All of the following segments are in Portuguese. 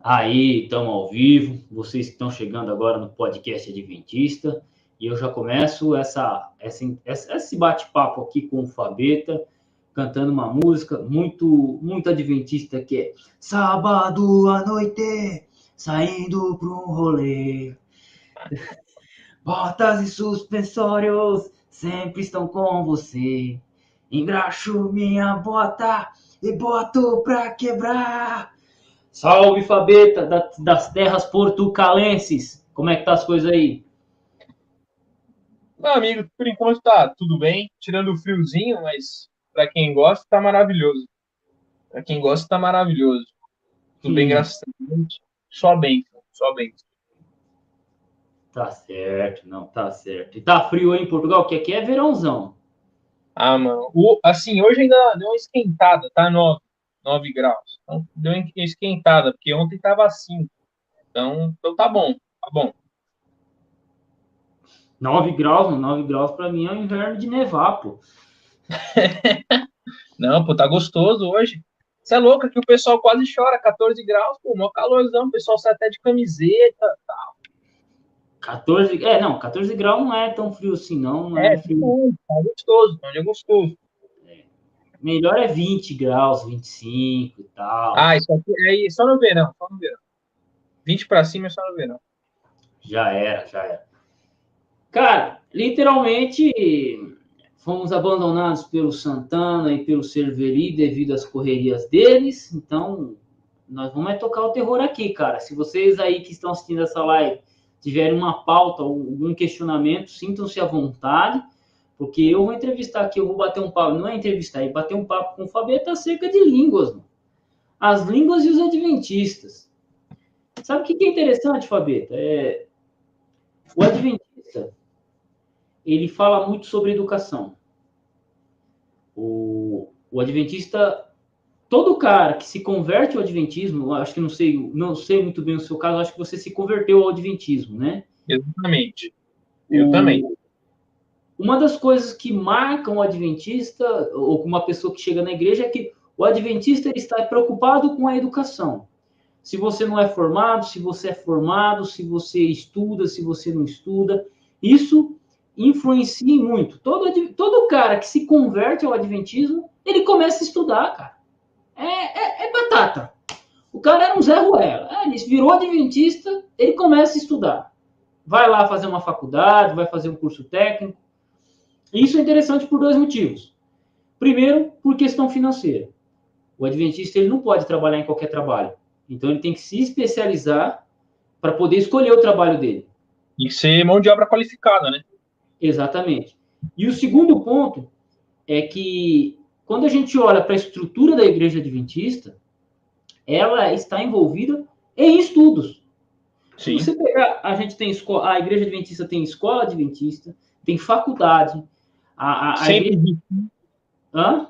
Aí, estamos ao vivo. Vocês estão chegando agora no podcast Adventista. E eu já começo esse bate-papo aqui com o Fabeta, cantando uma música muito adventista que é Sábado à noite, saindo para um rolê. Botas e suspensórios sempre estão com você. Engraxo minha bota e boto pra quebrar. Salve, Fabeta, das terras portucalenses. Como é que tá as coisas aí? Meu amigo, por enquanto tá tudo bem, tirando o friozinho, mas pra quem gosta tá maravilhoso. Pra quem gosta tá maravilhoso. Tudo bem, Hum, graças a Deus. Só bem, só bem. tá certo, não, tá certo. E tá frio aí em Portugal, que aqui é verãozão. Ah, mano. Assim, hoje ainda deu uma esquentada, tá 9 graus. Então, deu uma esquentada, porque ontem tava 5. Então tá bom, tá bom. 9 graus, mano, 9 graus pra mim é um inverno de nevar, pô. Não, pô, tá gostoso hoje. Você é louco, que o pessoal quase chora, 14 graus, pô, mó calorzão, o pessoal sai até de camiseta. 14, não, 14 graus não é tão frio assim, não, não é É, frio. tá gostoso, então é gostoso. Melhor é 20 graus, 25 e tal. Ah, isso aqui é só no verão, só no verão. 20 para cima é só no verão. Já era, já era. Cara, literalmente fomos abandonados pelo Santana e pelo Cerveri devido às correrias deles. Então, nós vamos tocar o terror aqui, cara. Se vocês aí que estão assistindo essa live tiverem uma pauta ou algum questionamento, sintam-se à vontade, porque eu vou entrevistar aqui, eu vou bater um papo, não é entrevistar, é bater um papo com o Fabieta acerca de línguas, mano. As línguas e os adventistas. Sabe o que é interessante, Fabieta? O adventista, ele fala muito sobre educação. O adventista, todo cara que se converte ao adventismo, acho que não sei muito bem o seu caso, acho que você se converteu ao adventismo, né? Exatamente. Eu também. O, uma das coisas que marcam o adventista, ou uma pessoa que chega na igreja, é que o adventista ele está preocupado com a educação. Se você não é formado, se você é formado, se você estuda, se você não estuda, isso influencia muito. Todo cara que se converte ao adventismo, ele começa a estudar, cara. É batata. O cara era um Zé Ruela. Ele virou adventista, ele começa a estudar. Vai lá fazer uma faculdade, vai fazer um curso técnico. E isso é interessante por dois motivos. Primeiro, por questão financeira. O adventista ele não pode trabalhar em qualquer trabalho. Então ele tem que se especializar para poder escolher o trabalho dele. Tem que ser mão de obra qualificada, né? Exatamente. E o segundo ponto é que quando a gente olha para a estrutura da igreja adventista, ela está envolvida em estudos. Se você Sim. pegar, a gente tem a igreja adventista tem escola adventista, tem faculdade, a Centro igreja. de, Hã?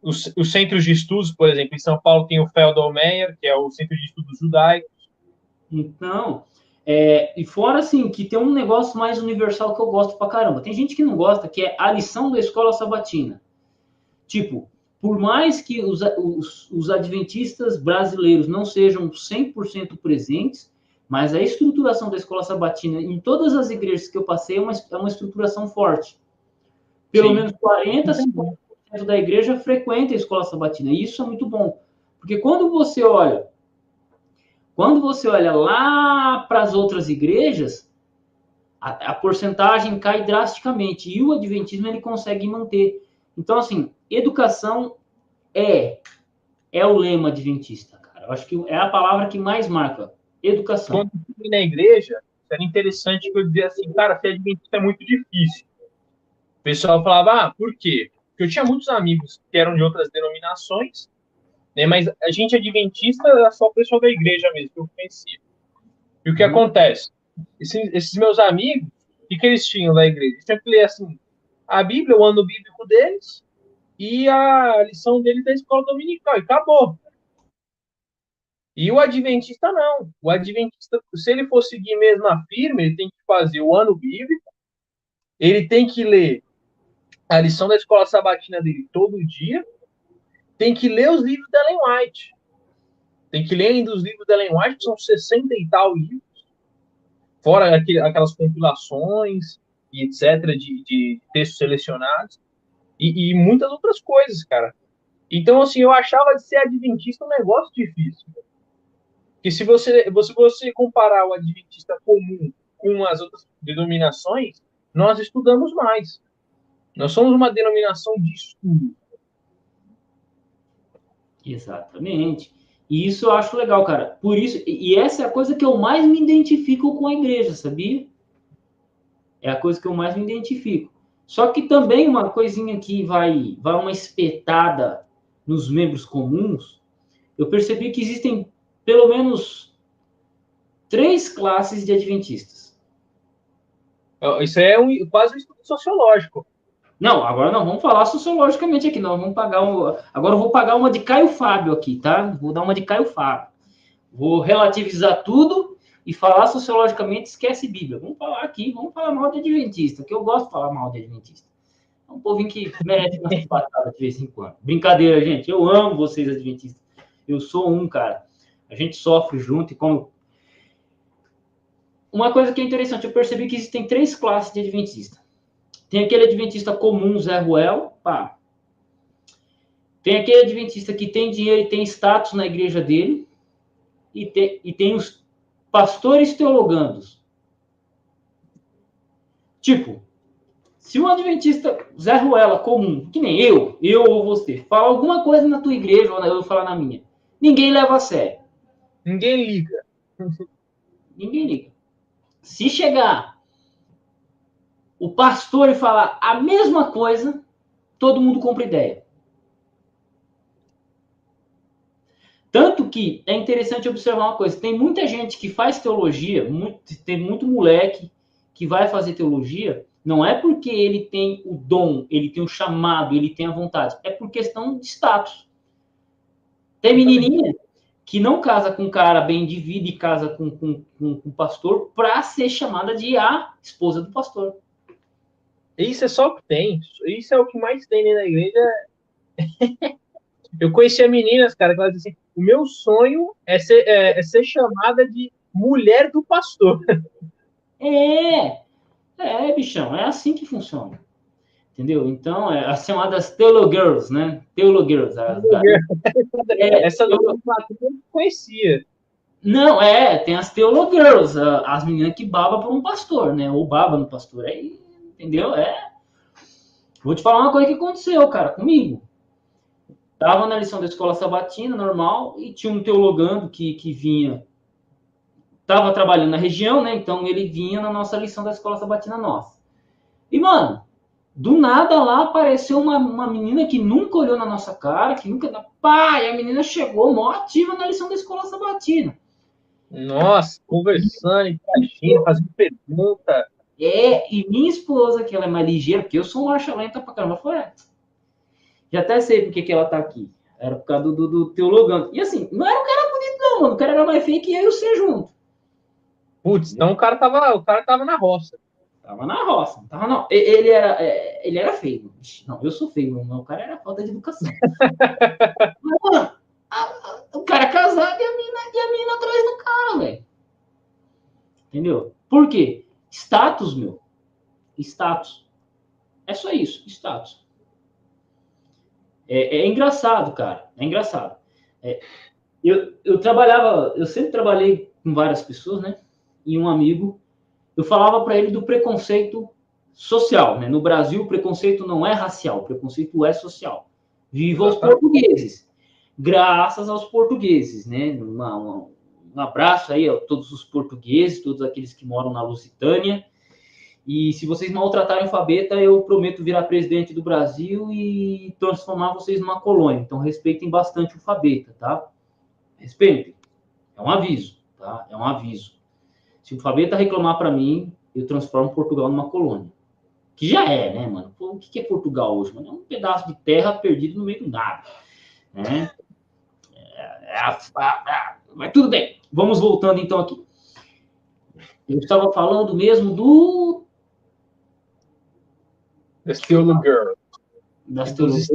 os centros de estudos, por exemplo, em São Paulo tem o Feldon Meyer, que é o Centro de Estudos Judaico. Então, e fora assim, que tem um negócio mais universal que eu gosto pra caramba. Tem gente que não gosta, que é a lição da escola sabatina. Tipo, por mais que os adventistas brasileiros não sejam 100% presentes, mas a estruturação da escola sabatina em todas as igrejas que eu passei é uma estruturação forte. Pelo Sim. menos 40, 50% da igreja frequenta a escola sabatina. E isso é muito bom. Porque quando você olha lá para as outras igrejas, a porcentagem cai drasticamente e o adventismo ele consegue manter. Então, assim, educação é é o lema adventista, cara. Eu acho que é a palavra que mais marca. Educação. Quando eu fui na igreja, era interessante que eu dizia assim, cara, ser adventista é muito difícil. O pessoal falava, por quê? Porque eu tinha muitos amigos que eram de outras denominações, né, mas a gente adventista era só o pessoal da igreja mesmo que eu conhecia. E o que Uhum. acontece? Esses meus amigos, o que eles tinham da igreja? Eles tinham que ler assim, a Bíblia, o ano bíblico deles e a lição deles da escola dominical, e acabou. E o adventista não. O adventista, se ele for seguir mesmo a firme, ele tem que fazer o ano bíblico, ele tem que ler a lição da escola sabatina dele todo dia, tem que ler os livros da Ellen White. Tem que ler ainda os livros da Ellen White, que são 60 e tal livros, fora aquelas compilações e etc., de textos selecionados, e muitas outras coisas, cara. Então, assim, eu achava de ser adventista um negócio difícil. Que se você comparar o adventista comum com as outras denominações, nós estudamos mais. Nós somos uma denominação de estudo. Exatamente. E isso eu acho legal, cara. Por isso, e essa é a coisa que eu mais me identifico com a igreja, sabia? É a coisa que eu mais me identifico. Só que também uma coisinha que vai uma espetada nos membros comuns, eu percebi que existem pelo menos 3 classes de adventistas. Isso é quase um estudo sociológico. Não, agora não, vamos falar sociologicamente aqui, não, vamos pagar agora eu vou pagar uma de Caio Fábio aqui, tá? Vou dar uma de Caio Fábio. Vou relativizar tudo e falar sociologicamente, esquece Bíblia. Vamos falar aqui, vamos falar mal de adventista, que eu gosto de falar mal de adventista. É um povinho que merece uma patada de vez em quando. Brincadeira, gente, eu amo vocês adventistas. Eu sou um, cara. A gente sofre junto e como... Uma coisa que é interessante, eu percebi que existem 3 classes de adventista. Tem aquele adventista comum, Zé Ruel, pá. Tem aquele adventista que tem dinheiro e tem status na igreja dele. E tem os pastores teologandos. Tipo, se um adventista Zé Ruela comum, que nem eu ou você, fala alguma coisa na tua igreja ou eu falar na minha, ninguém leva a sério. Ninguém liga. Ninguém liga. Se chegar o pastor e falar a mesma coisa, todo mundo compra ideia. Tanto que é interessante observar uma coisa, tem muita gente que faz teologia, tem muito moleque que vai fazer teologia, não é porque ele tem o dom, ele tem o chamado, ele tem a vontade, é por questão de status. Tem menininha que não casa com um cara bem de vida e casa com um pastor para ser chamada de a esposa do pastor. Isso é só o que tem. Isso é o que mais tem na igreja. Eu conhecia meninas, cara, que elas diziam assim, o meu sonho é ser chamada de mulher do pastor. Bichão, é assim que funciona. Entendeu? Então, as chamadas Teologirls, né? Teologirls. Essa nomenclatura eu não conhecia. Não, tem as Teologirls, as meninas que babam por um pastor, né? Ou babam no pastor. Aí, entendeu? Vou te falar uma coisa que aconteceu, cara, comigo. Tava na lição da escola sabatina, normal, e tinha um teologando que vinha, tava trabalhando na região, né? Então ele vinha na nossa lição da escola sabatina nossa. E, mano, do nada lá apareceu uma menina que nunca olhou na nossa cara, que nunca... Pá, e a menina chegou mó ativa na lição da escola sabatina. Nossa, conversando, interagindo, fazendo pergunta. E minha esposa, que ela é mais ligeira, porque eu sou marcha lenta pra caramba, falou, já até sei por que ela tá aqui. Era por causa do teologando. E assim, não era um cara bonito não, mano. O cara era mais feio que eu e você junto. Putz, então o cara tava na roça. Tava na roça. Tava não. Ele era feio. Não, eu sou feio, mano. O cara era falta de educação. Mas, mano, o cara é casado e a mina atrás do cara, velho. Entendeu? Por quê? Status, meu. Status. É só isso, status. É engraçado, cara. É engraçado. Eu sempre trabalhei com várias pessoas, né? E um amigo, eu falava para ele do preconceito social, né? No Brasil, o preconceito não é racial, o preconceito é social. Viva os portugueses. Graças aos portugueses, né? Um abraço aí a todos os portugueses, todos aqueles que moram na Lusitânia. E se vocês maltratarem o alfabeto, eu prometo virar presidente do Brasil e transformar vocês numa colônia. Então, respeitem bastante o alfabeto, tá? Respeitem. É um aviso, tá? É um aviso. Se o alfabeto reclamar para mim, eu transformo Portugal numa colônia. Que já é, né, mano? Pô, o que é Portugal hoje, mano? É um pedaço de terra perdido no meio do nada, né? Mas tudo bem. Vamos voltando então aqui. Eu estava falando mesmo Das Teologirls. das teologias.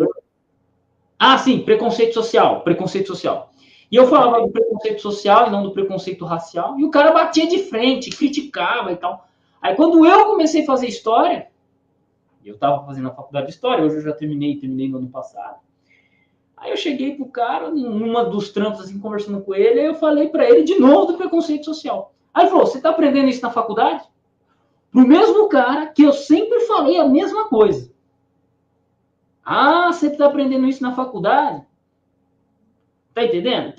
Ah, sim, preconceito social. Preconceito social. E eu falava do preconceito social e não do preconceito racial. E o cara batia de frente, criticava e tal. Aí quando eu comecei a fazer história, eu estava fazendo a faculdade de história, hoje eu já terminei no ano passado. Aí eu cheguei pro cara, numa dos trampos, assim, conversando com ele, aí eu falei para ele de novo do preconceito social. Aí ele falou, você tá aprendendo isso na faculdade? Pro mesmo cara que eu sempre falei a mesma coisa. Ah, você tá aprendendo isso na faculdade? Tá entendendo?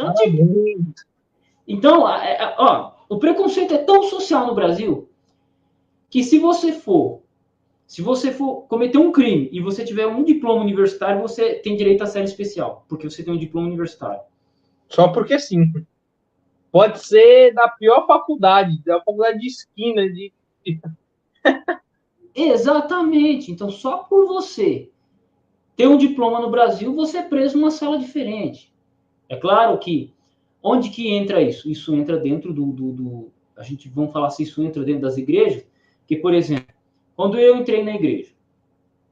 Então, ó, o preconceito é tão social no Brasil que se você for cometer um crime e você tiver um diploma universitário, você tem direito à série especial, porque você tem um diploma universitário. Só porque sim. Pode ser da pior faculdade, da faculdade de esquina. Exatamente. Então, só por você ter um diploma no Brasil, você é preso numa cela diferente. É claro que onde que entra isso? Isso entra dentro a gente vamos falar se isso entra dentro das igrejas, que, por exemplo, quando eu entrei na igreja,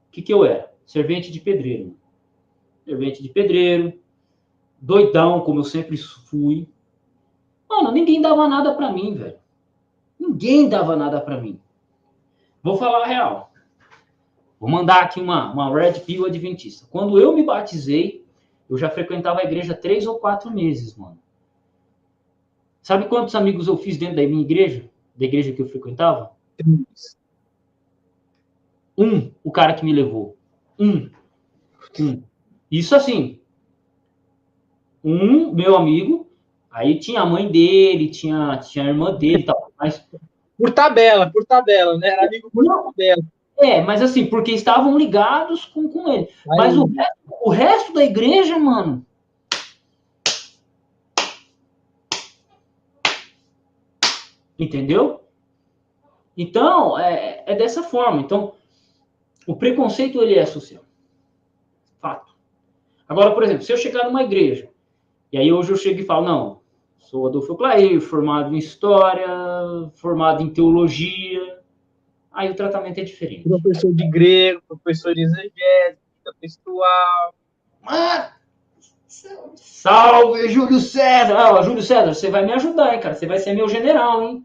o que eu era? Servente de pedreiro. Servente de pedreiro, doidão, como eu sempre fui. Mano, ninguém dava nada pra mim, velho. Ninguém dava nada pra mim. Vou falar a real. Vou mandar aqui uma Red Pill adventista. Quando eu me batizei, eu já frequentava a igreja 3 ou 4 meses, mano. Sabe quantos amigos eu fiz dentro da minha igreja? Da igreja que eu frequentava? O cara que me levou. Isso assim. Meu amigo, aí tinha a mãe dele, tinha a irmã dele e tal. Mas... Por tabela, né? Era amigo por tabela. Mas assim, porque estavam ligados com ele. Mas o resto da igreja, mano... Entendeu? Então, é dessa forma. Então, o preconceito, ele é social. Fato. Agora, por exemplo, se eu chegar numa igreja, e aí hoje eu chego e falo, não, sou Adolfo Clair, formado em História, formado em Teologia, aí o tratamento é diferente. Professor de grego, professor de exegese, textual. Salve, Júlio César! Júlio César, você vai me ajudar, hein, cara? Você vai ser meu general, hein?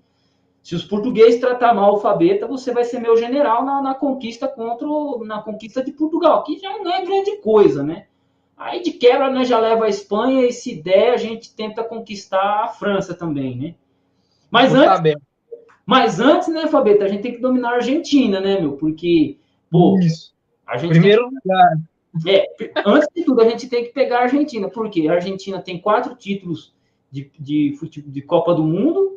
Se os portugueses tratar mal o alfabeto, você vai ser meu general na conquista na conquista de Portugal, que já não é grande coisa, né? Aí de quebra, né, já leva a Espanha e se der, a gente tenta conquistar a França também, né? Mas antes, né, Fabeta, a gente tem que dominar a Argentina, né, meu? Porque, pô, isso. A gente Primeiro lugar. Antes de tudo, a gente tem que pegar a Argentina, porque a Argentina tem 4 títulos de Copa do Mundo,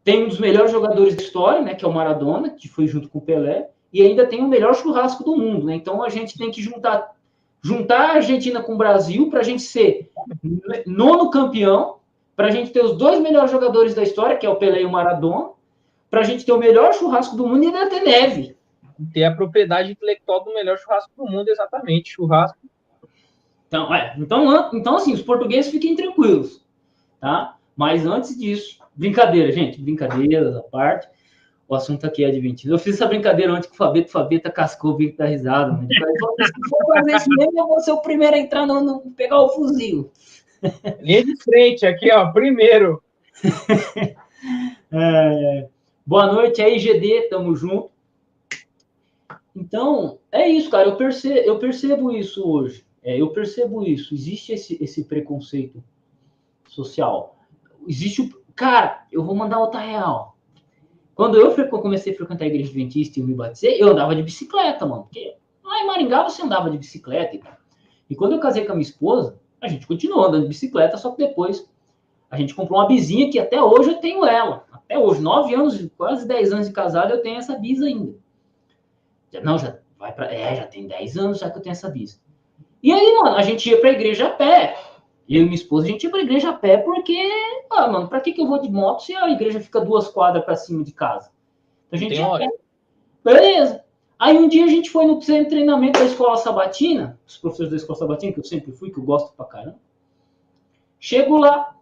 tem um dos melhores jogadores da história, né, que é o Maradona, que foi junto com o Pelé, e ainda tem o melhor churrasco do mundo, né? Então a gente tem que juntar a Argentina com o Brasil para a gente ser 9º campeão, para a gente ter os 2 melhores jogadores da história, que é o Pelé e o Maradona, para a gente ter o melhor churrasco do mundo e ainda ter neve. Ter a propriedade intelectual do melhor churrasco do mundo, exatamente, churrasco. Então assim, os portugueses fiquem tranquilos, tá? Mas antes disso, brincadeira, gente, brincadeiras à parte, o assunto aqui é adventista. Eu fiz essa brincadeira antes que o Fabeta cascou o bico da risada. Né? Se for fazer isso mesmo, eu vou ser o primeiro a entrar pegar o fuzil. Linha de frente aqui, ó, primeiro. Boa noite aí, GD, tamo junto. Então, é isso, cara, eu percebo isso hoje. Eu percebo isso. Existe esse preconceito social. Cara, eu vou mandar outra real. Quando eu comecei a frequentar a igreja adventista e eu me batizei, eu andava de bicicleta, mano. Porque lá em Maringá você andava de bicicleta e tal. E quando eu casei com a minha esposa, a gente continuou andando de bicicleta, só que depois a gente comprou uma bizinha que até hoje eu tenho ela. Até hoje, 9 anos, quase 10 anos de casado, eu tenho essa bisa ainda. Já tem 10 anos já que eu tenho essa bisa. E aí, mano, a gente ia pra igreja a pé. Eu e minha esposa, a gente ia pra igreja a pé porque, mano, pra que eu vou de moto se a igreja fica 2 quadras pra cima de casa? Então a gente ia a pé. Beleza. Aí um dia a gente foi no treinamento da escola sabatina, os professores da escola sabatina, que eu sempre fui, que eu gosto pra caramba. Chego lá,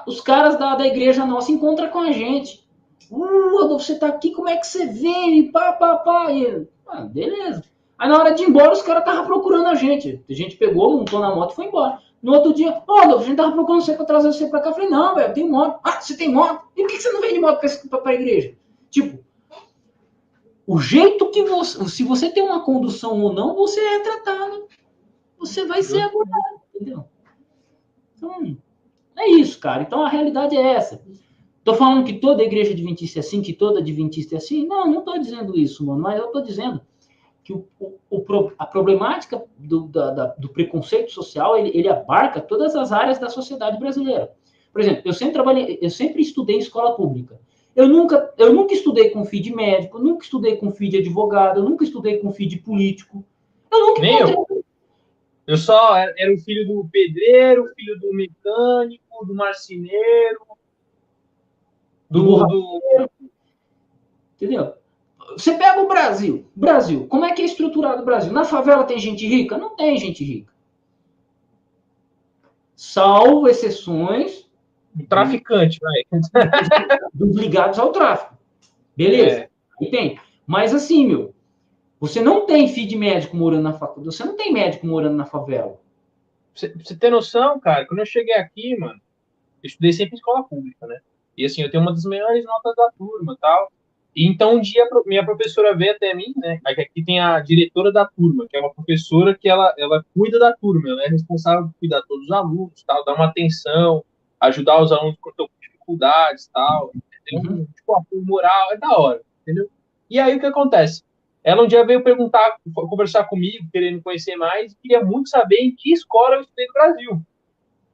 os caras da igreja nossa encontram com a gente. Adolfo, você tá aqui, como é que você veio? E beleza. Aí na hora de ir embora, os caras estavam procurando a gente. A gente pegou, montou na moto e foi embora. No outro dia, a gente tava procurando você para trazer você para cá. Eu falei, não, velho, eu tenho moto. Ah, você tem moto? E por que você não vem de moto para a igreja? Tipo, o jeito que você... Se você tem uma condução ou não, você é tratado. Você vai ser abordado, entendeu? Então, é isso, cara. Então, a realidade é essa. Tô falando que toda igreja adventista é assim, que toda adventista é assim? Não, não tô dizendo isso, mano. Mas eu tô dizendo que a problemática do preconceito social, ele abarca todas as áreas da sociedade brasileira. Por exemplo, eu sempre estudei em escola pública. Eu nunca estudei com filho de médico, nunca estudei com filho de advogado, eu nunca estudei com filho de político. Eu nunca Nem eu. encontrei. Eu só era o filho do pedreiro, filho do mecânico, do marceneiro, do... Entendeu? Você pega o Brasil. Brasil, como é que é estruturado o Brasil? Na favela tem gente rica? Não tem gente rica. Salvo exceções traficante, vai. dos ligados ao tráfico. Beleza. É. Aí tem. Mas assim, meu, você não tem filho de médico morando na faculdade. Você não tem médico morando na favela. Você ter noção, cara, quando eu cheguei aqui, mano, eu estudei sempre em escola pública, né? E assim, eu tenho uma das melhores notas da turma e tal. E então um dia minha professora veio até mim, né? Aqui tem a diretora da turma, que é uma professora que ela cuida da turma, ela é responsável por cuidar de todos os alunos, tal, dar uma atenção, ajudar os alunos que estão com dificuldades, tal. Tem Uhum. tipo, apoio moral, é da hora, entendeu? E aí o que acontece? Ela um dia veio perguntar, conversar comigo, querendo conhecer mais, e queria muito saber em que escola eu estudei no Brasil.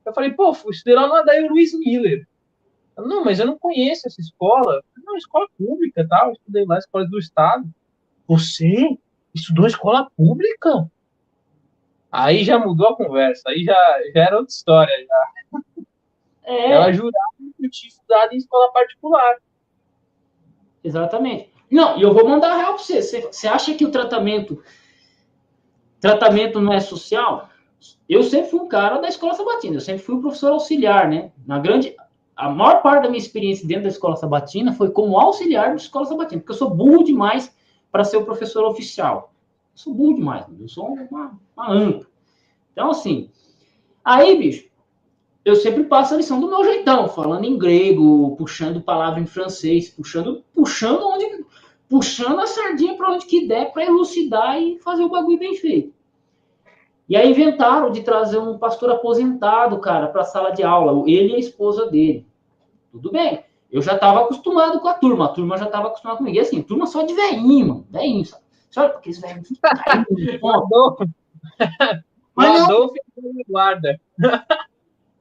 Eu falei, pô, estudei lá no Adair Luiz Miller. Não, mas eu não conheço essa escola. Não, escola pública, tal. Eu estudei lá, escola do Estado. Você estudou escola pública? Aí já mudou a conversa. Aí já era outra história. Já. Ela É, jurava que eu tinha estudado em escola particular. exatamente. Não, e eu vou mandar a real pra você. Você acha que o tratamento não é social? Eu sempre fui um cara da escola sabatina. Eu sempre fui um professor auxiliar, né? A maior parte da minha experiência dentro da escola sabatina foi como auxiliar da escola sabatina, porque eu sou burro demais para ser o professor oficial. Eu sou burro demais, eu sou uma anta. Então, assim, aí, bicho, eu sempre passo a lição do meu jeitão, falando em grego, puxando palavra em francês, puxando a sardinha para onde que der para elucidar e fazer o bagulho bem feito. E aí inventaram de trazer um pastor aposentado, cara, para a sala de aula, ele e a esposa dele. Tudo bem. Eu já estava acostumado com a turma já estava acostumada comigo. E assim, turma só de velhinho, mano. Velhinho, sabe? Sabe aqueles velhinhos? O Adolfo, o Mas não. Adolfo é da velha guarda.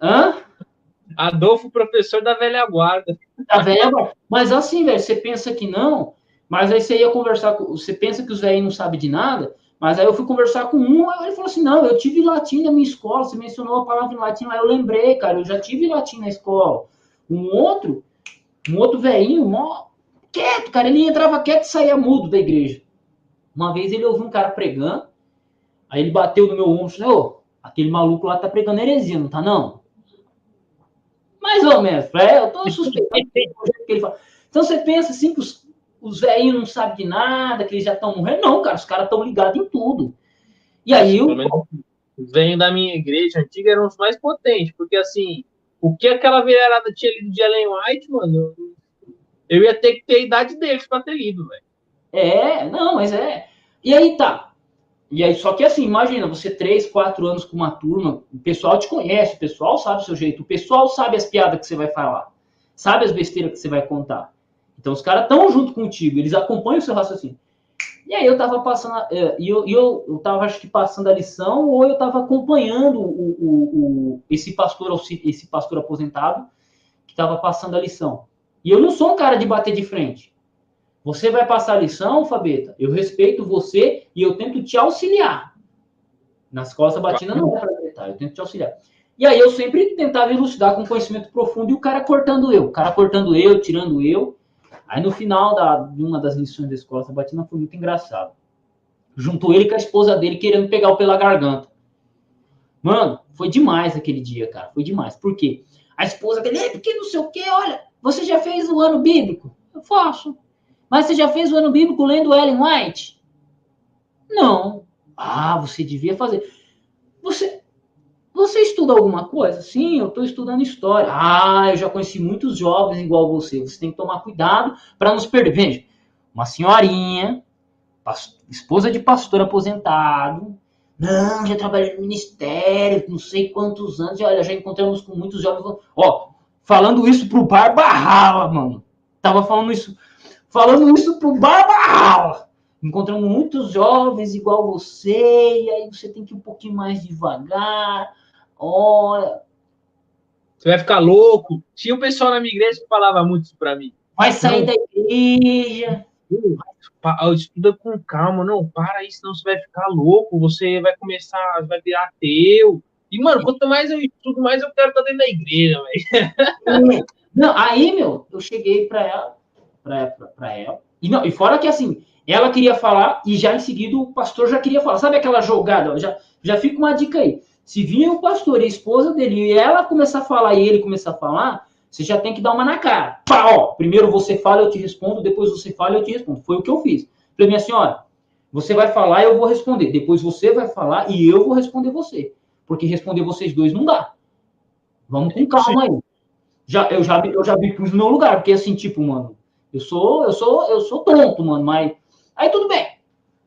Hã? Adolfo, professor da velha guarda. A velha. Mas assim, velho, você pensa que não, mas aí você ia conversar com. Você pensa que os velhinhos não sabem de nada, mas aí eu fui conversar com um, aí ele falou assim: não, eu tive latim na minha escola, você mencionou a palavra em latim, aí eu lembrei, cara, eu já tive latim na escola. Um outro velhinho, mó quieto, cara, ele entrava quieto e saía mudo da igreja. Uma vez ele ouviu um cara pregando, aí ele bateu no meu ombro e falou: aquele maluco lá tá pregando heresia, não tá não? Mais ou menos, eu tô suspeitando que ele fala. Então você pensa assim que os velhinhos não sabem de nada, que eles já estão morrendo. Não, cara, os caras estão ligados em tudo. E aí Pelo menos venho da minha igreja antiga, eram os mais potentes, porque assim, o que aquela velharada tinha lido de Ellen White, mano, eu ia ter que ter a idade deles pra ter lido, velho. não, mas é. E aí tá. E aí, só que assim, imagina, você 3, 4 anos com uma turma, o pessoal te conhece, o pessoal sabe o seu jeito, o pessoal sabe as piadas que você vai falar, sabe as besteiras que você vai contar. Então os caras estão junto contigo, eles acompanham o seu raciocínio. E aí eu tava passando, eu tava acho que passando a lição, ou eu tava acompanhando esse pastor aposentado que tava passando a lição. E eu não sou um cara de bater de frente. Você vai passar a lição, Fabeta, eu respeito você e eu tento te auxiliar. Na escola sabatina não é para gritar, eu tento te auxiliar. E aí eu sempre tentava elucidar com conhecimento profundo e o cara cortando eu, tirando eu. Aí no final de uma das lições da escola sabatina foi muito engraçado. Juntou ele com a esposa dele querendo pegar o pela garganta. Mano, foi demais aquele dia, cara. Foi demais. Por quê? A esposa dele, porque não sei o quê, olha, você já fez o ano bíblico? Eu faço. Mas você já fez o ano bíblico lendo Ellen White? Não. Ah, você devia fazer. Você. Você estuda alguma coisa? Sim, eu estou estudando história. Ah, eu já conheci muitos jovens igual você. Você tem que tomar cuidado para não se perder. Veja, uma senhorinha, esposa de pastor aposentado. Não, já trabalhei no ministério, não sei quantos anos. Olha, já encontramos com muitos jovens. Ó, falando isso pro Barba Rala, mano. Tava falando isso pro Barba Rala. Encontramos muitos jovens igual você, e aí você tem que ir um pouquinho mais devagar. Olha, Você vai ficar louco. Tinha um pessoal na minha igreja que falava muito isso pra mim. vai sair Não, da igreja. estuda com calma, não, para isso, senão você vai ficar louco, você vai começar, vai virar ateu. E, mano, quanto mais eu estudo, mais eu quero estar dentro da igreja, velho. Não, aí, meu, eu cheguei pra ela, pra ela. E fora que assim, ela queria falar e já em seguida o pastor já queria falar. Sabe aquela jogada? Já fica uma dica aí. Se vinha o pastor e a esposa dele e ela começar a falar e ele começar a falar, você já tem que dar uma na cara. Pá, ó, primeiro você fala, eu te respondo, depois você fala, eu te respondo. Foi o que eu fiz. Falei, minha senhora, você vai falar e eu vou responder. Depois você vai falar e eu vou responder você. Porque responder vocês dois não dá. Vamos com calma aí. Eu já me pus no meu lugar, porque assim, tipo, mano, eu sou tonto, mano, mas aí tudo bem.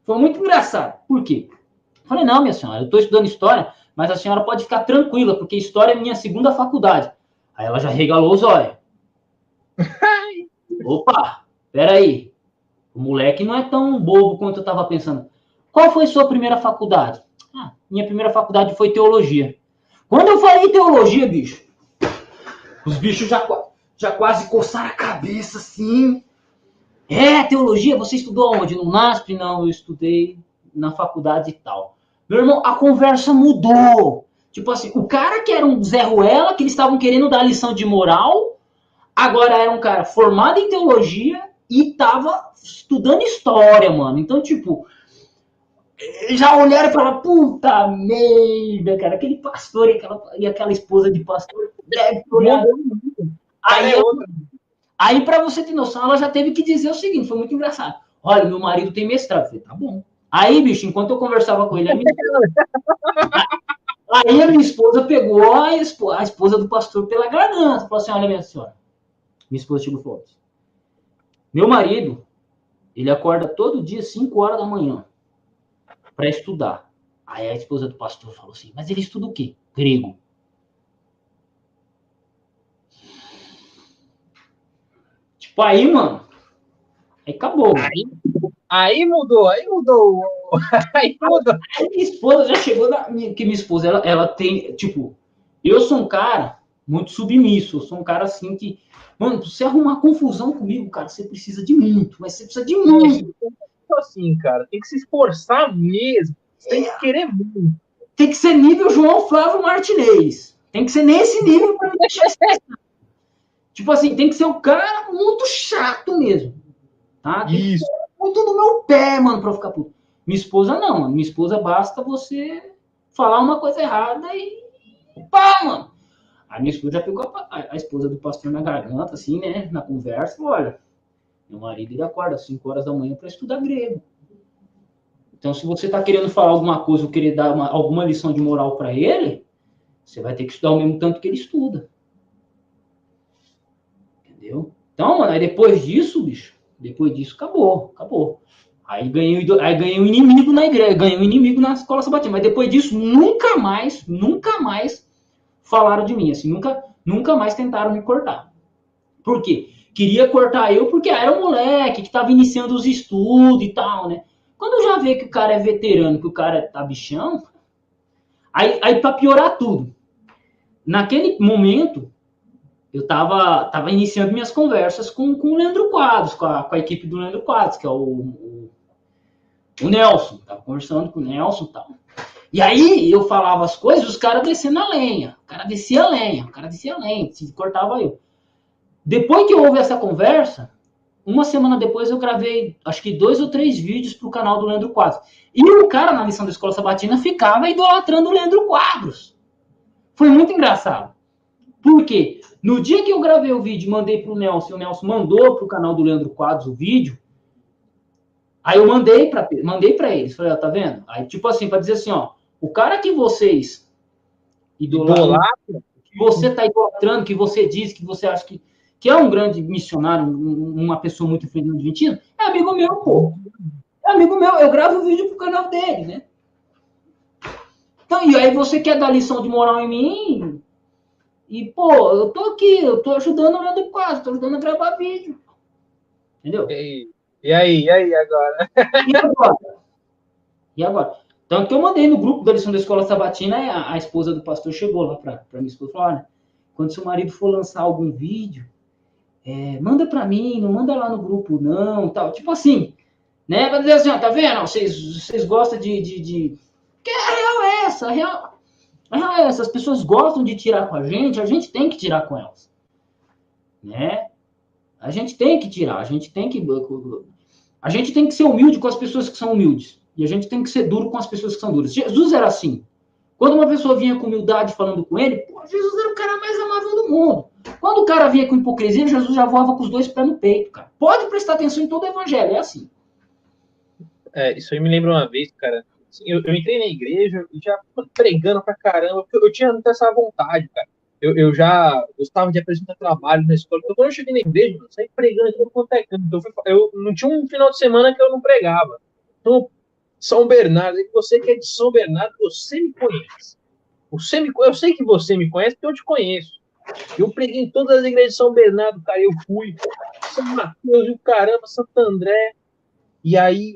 Foi muito engraçado. Por quê? Eu falei, não, minha senhora, eu tô estudando história, mas a senhora pode ficar tranquila, porque história é minha segunda faculdade. Aí ela já regalou os olhos. Opa, peraí. O moleque não é tão bobo quanto eu tava pensando. Qual foi sua primeira faculdade? Ah, minha primeira faculdade foi teologia. Quando eu falei teologia, bicho, os bichos já quase coçaram a cabeça, assim. É, teologia, você estudou onde? No NASP? Não, eu estudei na faculdade e tal. Meu irmão, a conversa mudou. Tipo assim, o cara que era um Zé Ruela, que eles estavam querendo dar lição de moral, agora era um cara formado em teologia e tava estudando história, mano. Então, tipo, já olharam e falaram, puta merda, cara, aquele pastor e aquela esposa de pastor deve olhar. Aí, aí para você ter noção, ela já teve que dizer o seguinte, foi muito engraçado. Olha, meu marido tem mestrado. Eu falei, tá bom. Aí, bicho, enquanto eu conversava com ele, aí a minha esposa pegou a esposa do pastor pela garganta. Falou assim, olha, minha senhora. Minha esposa chegou e falou, meu marido, ele acorda todo dia 5 horas da manhã para estudar. Aí a esposa do pastor falou assim, mas ele estuda o quê? Grego. Tipo, aí, mano, aí acabou. Aí mudou, aí mudou. Aí mudou. Aí minha esposa já chegou que minha esposa, ela tem, tipo, eu sou um cara muito submisso, eu sou um cara assim que, mano, se você arrumar confusão comigo, cara, você precisa de muito, mas você precisa de muito. Assim, cara, tem que se esforçar mesmo. Você tem que querer muito. Tem que ser nível João Flávio Martinez. Tem que ser nesse nível pra me deixar estressado. Tipo assim, tem que ser um cara muito chato mesmo. Tá? Tem que ser muito no meu pé, mano, pra eu ficar puto. Minha esposa não, mano. Minha esposa basta você falar uma coisa errada e pá, mano. A minha esposa já pegou a esposa do pastor na garganta, assim, né? Na conversa, olha, meu marido ele acorda às 5 horas da manhã para estudar grego. Então, se você tá querendo falar alguma coisa ou querer dar alguma lição de moral para ele, você vai ter que estudar o mesmo tanto que ele estuda. Entendeu? Então, mano, aí depois disso, bicho, depois disso, acabou. Aí ganhei um inimigo na igreja, ganhei um inimigo na escola sabatina. Mas depois disso, nunca mais falaram de mim, assim, nunca mais tentaram me cortar. Por quê? Queria cortar eu porque era um moleque que estava iniciando os estudos e tal, né? Quando eu já vê que o cara é veterano, que o cara tá bichão, aí para piorar tudo, naquele momento, eu tava iniciando minhas conversas com o Leandro Quadros, com a equipe do Leandro Quadros, que é o Nelson. Tava conversando com o Nelson e tal. E aí eu falava as coisas, os caras descendo a lenha. O cara descia a lenha, cortava eu. Depois que houve essa conversa, uma semana depois eu gravei, acho que 2 ou 3 vídeos pro canal do Leandro Quadros. E o cara na lição da Escola Sabatina ficava idolatrando o Leandro Quadros. Foi muito engraçado. Por quê? No dia que eu gravei o vídeo e mandei pro Nelson, o Nelson mandou pro canal do Leandro Quadros o vídeo, aí eu mandei para eles. Falei, ó, tá vendo? Aí, tipo assim, para dizer assim, ó, o cara que vocês Idolatra? Que você está idolatrando, que você diz, que você acha que é um grande missionário, uma pessoa muito influente no Adventismo, é amigo meu, pô. É amigo meu, eu gravo vídeo pro canal dele, né? Então, e aí você quer dar lição de moral em mim? E, pô, eu tô aqui, eu tô ajudando o Leandro Quase, tô ajudando a gravar vídeo. Entendeu? E aí agora? E agora? E agora? Tanto que eu mandei no grupo da lição da escola sabatina, a esposa do pastor chegou lá pra minha esposa e falou: olha, quando seu marido for lançar algum vídeo, manda pra mim, não manda lá no grupo, não, tal. Tipo assim, né? Pra dizer assim, ó, tá vendo? Vocês gostam de. Que a real é essa, a real é essa. As pessoas gostam de tirar com a gente tem que tirar com elas. Né? A gente tem que tirar, a gente tem que ser humilde com as pessoas que são humildes. E a gente tem que ser duro com as pessoas que são duras. Jesus era assim. Quando uma pessoa vinha com humildade falando com ele, pô, Jesus era o cara mais amável do mundo. Quando o cara vinha com hipocrisia, Jesus já voava com os dois pés no peito, cara. Pode prestar atenção em todo o evangelho, é assim. Isso aí me lembra uma vez, cara. Assim, eu entrei na igreja e já pregando pra caramba, porque eu tinha muita essa vontade, cara. Eu já gostava de apresentar trabalho na escola. Então, quando eu cheguei na igreja, eu saí pregando tudo quanto é canto. Então, eu não tinha um final de semana que eu não pregava. Então, São Bernardo, você que é de São Bernardo, você me conhece. Eu sei que você me conhece porque eu te conheço. Eu preguei em todas as igrejas de São Bernardo, cara. Eu fui. São Mateus e o caramba, Santo André. E aí,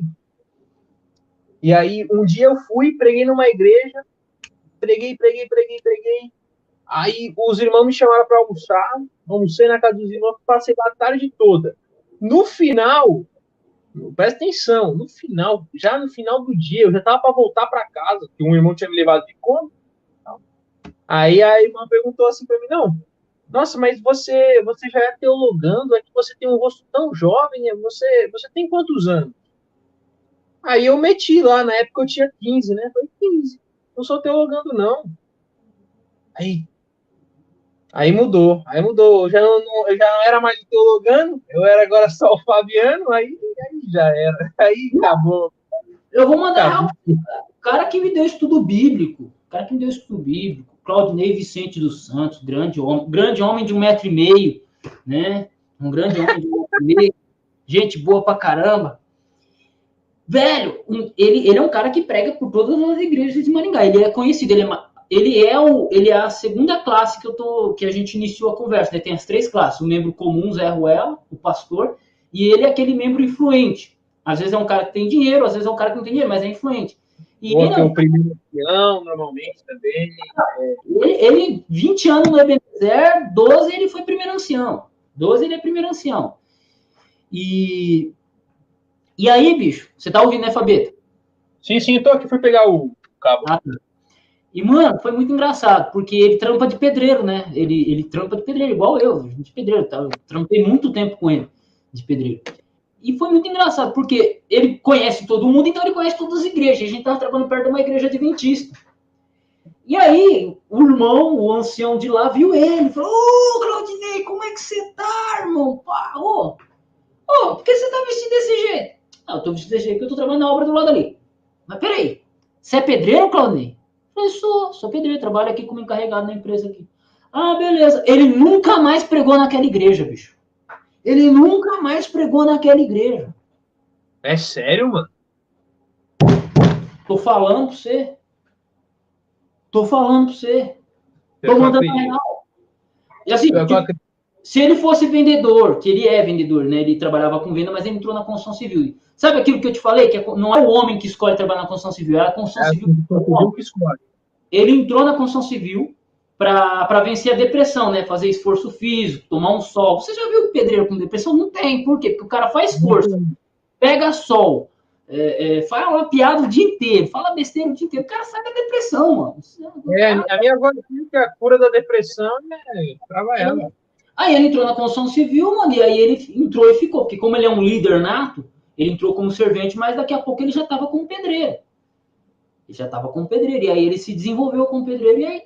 um dia eu fui, preguei numa igreja, preguei. Aí os irmãos me chamaram para almoçar, almocei na casa dos irmãos, passei lá a tarde toda. No final, presta atenção, já no final do dia, eu já tava para voltar para casa, que um irmão tinha me levado de conta. Aí a irmã perguntou assim para mim, não, nossa, mas você já é teologando, é que você tem um rosto tão jovem, você tem quantos anos? Aí eu meti lá, na época eu tinha 15, né? Falei, 15. Não sou teologando, não. Aí, aí mudou. Eu já não era mais teologando, eu era agora só o Fabiano, aí já era. Aí acabou. Eu vou mandar Acabou. o cara que me deu estudo bíblico. Claudinei Vicente dos Santos, grande homem de 1,5 m, né? Um grande homem de 1,5 m, gente boa pra caramba. Velho, ele é um cara que prega por todas as igrejas de Maringá. Ele é conhecido, ele é a segunda classe que a gente iniciou a conversa, né? Tem as 3 classes, o membro comum, Zé Ruela, o pastor, e ele é aquele membro influente. Às vezes é um cara que tem dinheiro, às vezes é um cara que não tem dinheiro, mas é influente. E Vou ter o primeiro ancião, normalmente, também. ele 20 anos no Ebenezer, 12 ele foi primeiro ancião. 12 ele é primeiro ancião. E aí, bicho, você tá ouvindo, né, Fabeta? Sim, eu tô aqui, fui pegar o cabo. Ah, tá. E, mano, foi muito engraçado, porque ele trampa de pedreiro, né? Ele trampa de pedreiro, igual eu, de pedreiro. Tá? Eu trampei muito tempo com ele, de pedreiro. E foi muito engraçado, porque ele conhece todo mundo, então ele conhece todas as igrejas. A gente tava trabalhando perto de uma igreja adventista. E aí, o irmão, o ancião de lá, viu ele, falou: Ô, Claudinei, como é que você tá, irmão? Por que você tá vestido desse jeito? Ah, eu tô vestido desse jeito porque eu tô trabalhando na obra do lado ali. Mas peraí, você é pedreiro, Claudinei? Eu falei, sou pedreiro, trabalho aqui como encarregado na empresa aqui. Ah, beleza. Ele nunca mais pregou naquela igreja, bicho. Ele nunca mais pregou naquela igreja. É sério, mano? Tô falando pra você. Tô mandando a real. E assim, se ele fosse vendedor, que ele é vendedor, né? Ele trabalhava com venda, mas ele entrou na construção civil. Sabe aquilo que eu te falei? Que não é o homem que escolhe trabalhar na construção civil, é a construção civil que escolhe. Ele entrou na construção civil para vencer a depressão, né? Fazer esforço físico, tomar um sol. Você já viu pedreiro com depressão? Não tem. Por quê? Porque o cara faz esforço, pega sol, fala uma piada o dia inteiro, fala besteira o dia inteiro. O cara sai da depressão, mano. A minha avó diz que a cura da depressão é trabalhar. Aí ele entrou na construção civil, mano, e aí ele entrou e ficou. Porque como ele é um líder nato, ele entrou como servente, mas daqui a pouco ele já estava como pedreiro. E aí ele se desenvolveu como pedreiro,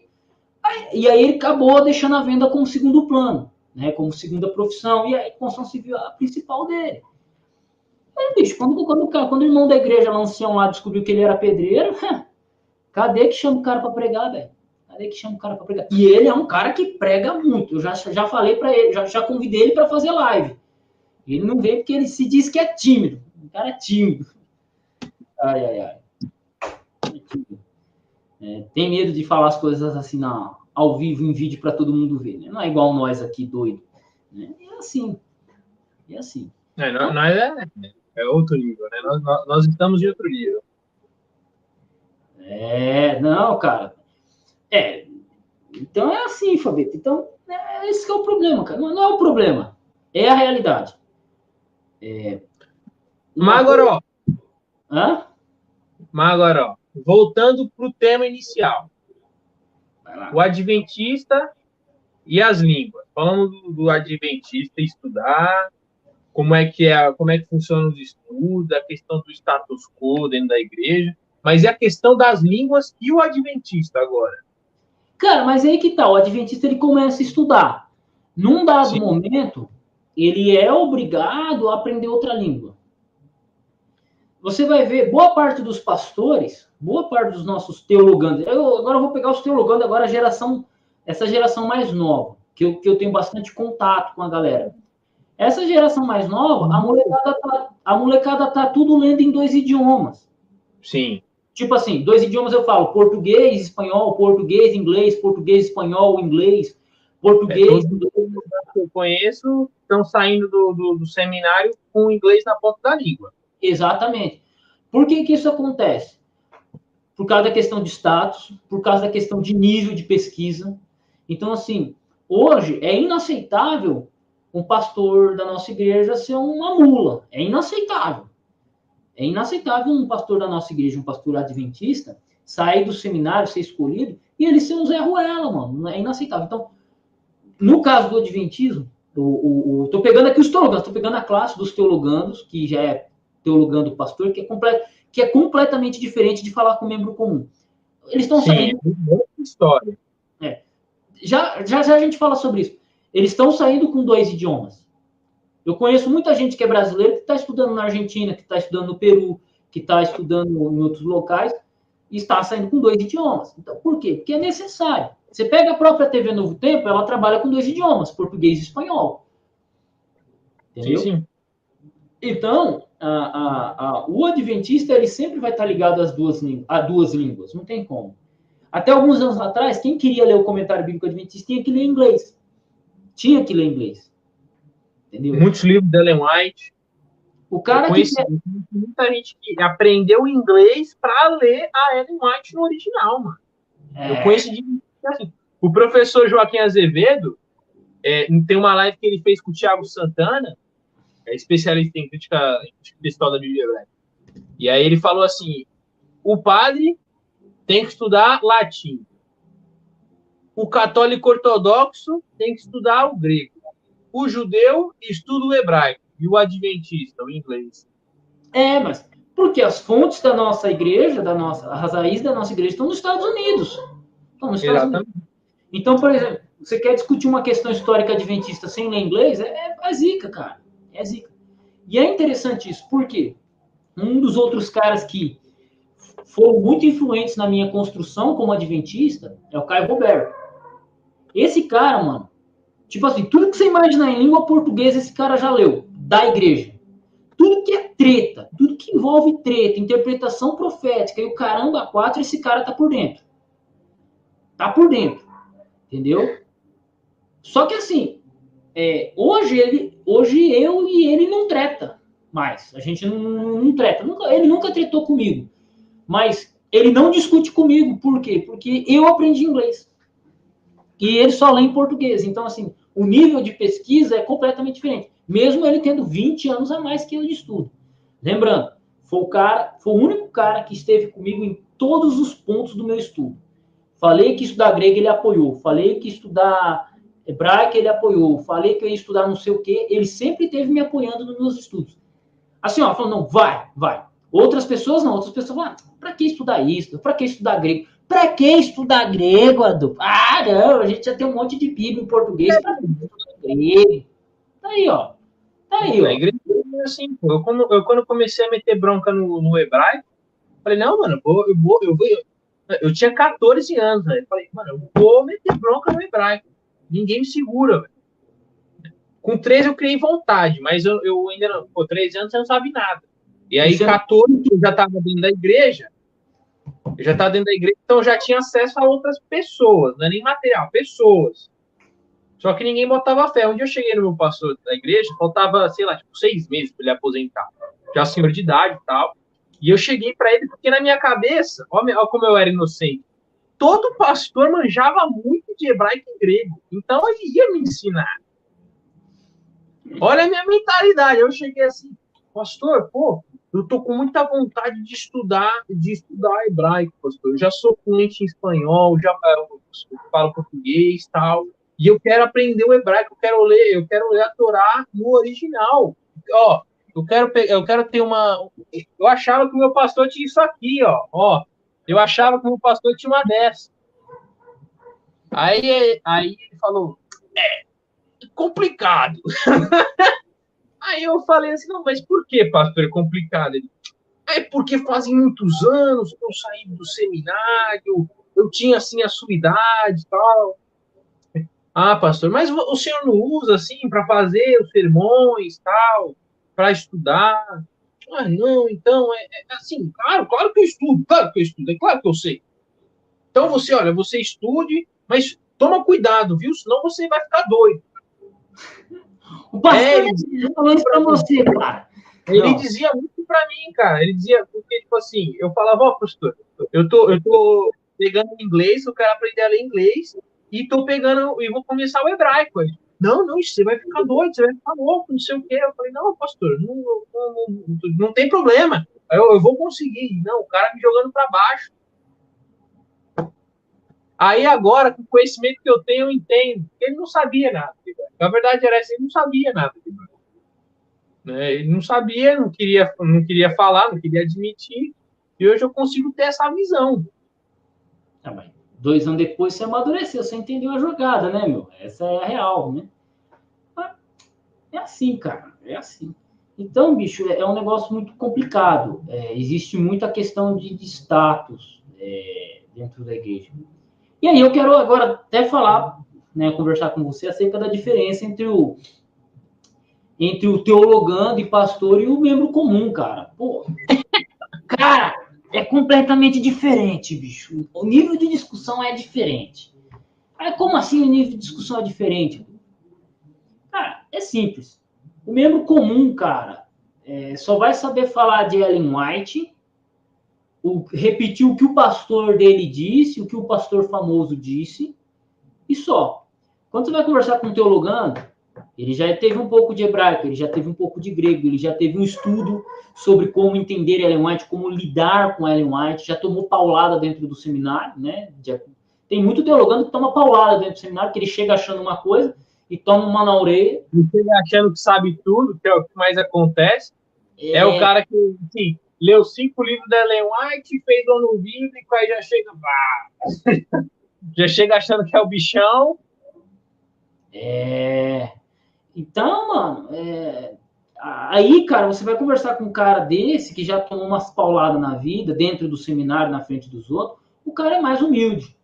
e aí ele acabou deixando a venda como segundo plano, né? Como segunda profissão, e aí a construção civil é a principal dele. Aí, bicho, quando o irmão da igreja, lá, ancião lá, descobriu que ele era pedreiro, cadê que chama o cara para pregar, velho? Cadê que chama o cara para pregar? E ele é um cara que prega muito. Eu já falei para ele, já convidei ele para fazer live. Ele não veio porque ele se diz que é tímido. O cara é tímido. Ai, ai, ai. Tem medo de falar as coisas assim ao vivo, em vídeo, para todo mundo ver. Né? Não é igual nós aqui, doido. Né? É assim. É assim. Nós é outro nível, né? Nós estamos em outro nível. Não, cara. Então é assim, Fabito. Então, esse que é o problema, cara. Não é o problema. É a realidade. Mas agora, ó. Voltando para o tema inicial. O adventista e as línguas. Falamos do adventista estudar, como é que funcionam os estudos, a questão do status quo dentro da igreja, mas é a questão das línguas e o adventista agora. Cara, mas aí que tá, o adventista ele começa a estudar. Num dado momento, ele é obrigado a aprender outra língua. Você vai ver, boa parte dos pastores, boa parte dos nossos teologandos, agora eu vou pegar os teologandos, agora essa geração mais nova, que eu tenho bastante contato com a galera. Essa geração mais nova, a molecada tá tudo lendo em 2 idiomas. Sim. Tipo assim, 2 idiomas eu falo, português, espanhol, português, inglês, português, espanhol, inglês, português... Todos os que eu conheço estão saindo do seminário com o inglês na ponta da língua. Exatamente. Por que isso acontece? Por causa da questão de status, por causa da questão de nível de pesquisa. Então, assim, hoje é inaceitável um pastor da nossa igreja ser uma mula. É inaceitável. É inaceitável um pastor da nossa igreja, um pastor adventista, sair do seminário, ser escolhido, e ele ser um Zé Ruela, mano. É inaceitável. Então, no caso do adventismo, tô pegando aqui os teologandos, tô pegando a classe dos teologandos, que já é teologando pastor, que é completamente diferente de falar com um membro comum. Eles estão saindo... outra história. Já a gente fala sobre isso. Eles estão saindo com 2 idiomas. Eu conheço muita gente que é brasileira que está estudando na Argentina, que está estudando no Peru, que está estudando em outros locais, e está saindo com 2 idiomas. Então, por quê? Porque é necessário. Você pega a própria TV Novo Tempo, ela trabalha com 2 idiomas, português e espanhol. Entendeu? Sim. Então, o adventista ele sempre vai estar ligado a 2 línguas. Não tem como. Até alguns anos atrás, quem queria ler o comentário bíblico adventista tinha que ler inglês. Tinha que ler inglês. Entendeu? Muitos livros da Ellen White. O cara muita gente que aprendeu inglês para ler a Ellen White no original, mano. Eu conheço assim, o professor Joaquim Azevedo tem uma live que ele fez com o Thiago Santana, especialista em crítica textual da Bíblia Hebraica. E aí ele falou assim: o padre tem que estudar latim. O católico ortodoxo tem que estudar o grego. O judeu estuda o hebraico. E o adventista, o inglês. Mas porque as fontes da nossa igreja, as raízes da nossa igreja estão nos Estados Unidos. Então, por exemplo, você quer discutir uma questão histórica adventista sem ler inglês? É zica, cara. É zica. E é interessante isso, porque um dos outros caras que foram muito influentes na minha construção como adventista é o Caio Roberto. Esse cara, mano, tipo assim, tudo que você imaginar em língua portuguesa, esse cara já leu, da igreja. Tudo que é treta, tudo que envolve treta, interpretação profética e o caramba 4, esse cara tá por dentro. Tá por dentro. Entendeu? Só que assim, hoje eu e ele não treta mais. A gente não treta. Ele nunca tretou comigo. Mas ele não discute comigo. Por quê? Porque eu aprendi inglês. E ele só lê em português. Então, assim, o nível de pesquisa é completamente diferente. Mesmo ele tendo 20 anos a mais que eu de estudo. Lembrando, foi o único cara que esteve comigo em todos os pontos do meu estudo. Falei que estudar grego, ele apoiou. Falei que estudar hebraico, ele apoiou. Falei que eu ia estudar não sei o quê. Ele sempre esteve me apoiando nos meus estudos. Assim, ó, falando, não, vai. Outras pessoas não. Outras pessoas falam, pra que estudar isso? Pra que estudar grego? Pra que estudar grego, Adolfo? Não, a gente já tem um monte de bíblia em português. Pra que estudar grego? Tá aí, ó. A igreja é assim, pô. Eu quando comecei a meter bronca no hebraico, falei, não, mano, eu vou Eu tinha 14 anos, velho. Falei, mano, eu vou meter bronca no hebraico. Ninguém me segura, velho. Com 13 eu criei vontade, mas eu ainda não. Pô, 13 anos eu não sabia nada. E aí, 14, eu já estava dentro da igreja. Eu já estava dentro da igreja, então eu já tinha acesso a outras pessoas, não é nem material, pessoas. Só que ninguém botava fé. Um dia eu cheguei no meu pastor da igreja, faltava, sei lá, tipo, 6 meses para ele aposentar. Já senhor de idade e tal. E eu cheguei para ele, porque na minha cabeça, olha como eu era inocente, todo pastor manjava muito de hebraico e grego. Então ele ia me ensinar. Olha a minha mentalidade. Eu cheguei assim, pastor, pô, eu tô com muita vontade de estudar hebraico, pastor. Eu já sou fluente em espanhol, já falo português, tal. E eu quero aprender o hebraico, eu quero ler a Torá no original. Ó, eu quero ter uma. Eu achava que o meu pastor tinha isso aqui, ó. Eu achava que o meu pastor tinha uma dessa. Aí ele falou, complicado. Aí eu falei assim, não, mas por que, pastor, é complicado? Ele, porque fazem muitos anos que eu saí do seminário, eu tinha, assim, a sua idade e tal. Ah, pastor, mas o senhor não usa, assim, para fazer os sermões tal, para estudar? Ah, não, então, assim, claro que eu estudo, é claro que eu sei. Então olha, você estude, mas toma cuidado, viu? Senão você vai ficar doido. O pastor falou isso pra você, cara. Ele dizia muito para mim, cara. Ele dizia, porque, tipo assim, eu falava, ó, pastor, eu tô pegando inglês, eu quero aprender a ler inglês, e tô pegando, e vou começar o hebraico. Ele, não, você vai ficar doido, você vai ficar louco, não sei o quê. Eu falei, não, pastor, não tem problema. Eu vou conseguir. Não, o cara me jogando para baixo. Aí agora, com o conhecimento que eu tenho, eu entendo. Ele não sabia nada. Na verdade, era assim, ele não sabia nada. Né? Ele não sabia, não queria falar, não queria admitir. E hoje eu consigo ter essa visão. 2 anos depois você amadureceu, você entendeu a jogada, né, meu? Essa é a real, né? É assim, cara, é assim. Então, bicho, é um negócio muito complicado. Existe muita questão de status dentro da igreja. E aí eu quero agora até falar, né, conversar com você acerca da diferença entre o teologando e pastor e o membro comum, cara. Pô, cara, é completamente diferente, bicho. O nível de discussão é diferente. Como assim o nível de discussão é diferente? Cara, é simples. O membro comum, cara, só vai saber falar de Ellen White, repetir o que o pastor dele disse, o que o pastor famoso disse, e só. Quando você vai conversar com um teologando, ele já teve um pouco de hebraico, ele já teve um pouco de grego, ele já teve um estudo sobre como entender Ellen White, como lidar com Ellen White, já tomou paulada dentro do seminário, né? Tem muito teologando que toma paulada dentro do seminário, que ele chega achando uma coisa e toma uma na orelha. Ele chega achando que sabe tudo, que é o que mais acontece. É o cara que, assim, leu 5 livros da Ellen White, fez o ano bíblico, aí já chega... já chega achando que é o bichão. Então, mano, aí, cara, você vai conversar com um cara desse que já tomou umas pauladas na vida, dentro do seminário, na frente dos outros, o cara é mais humilde.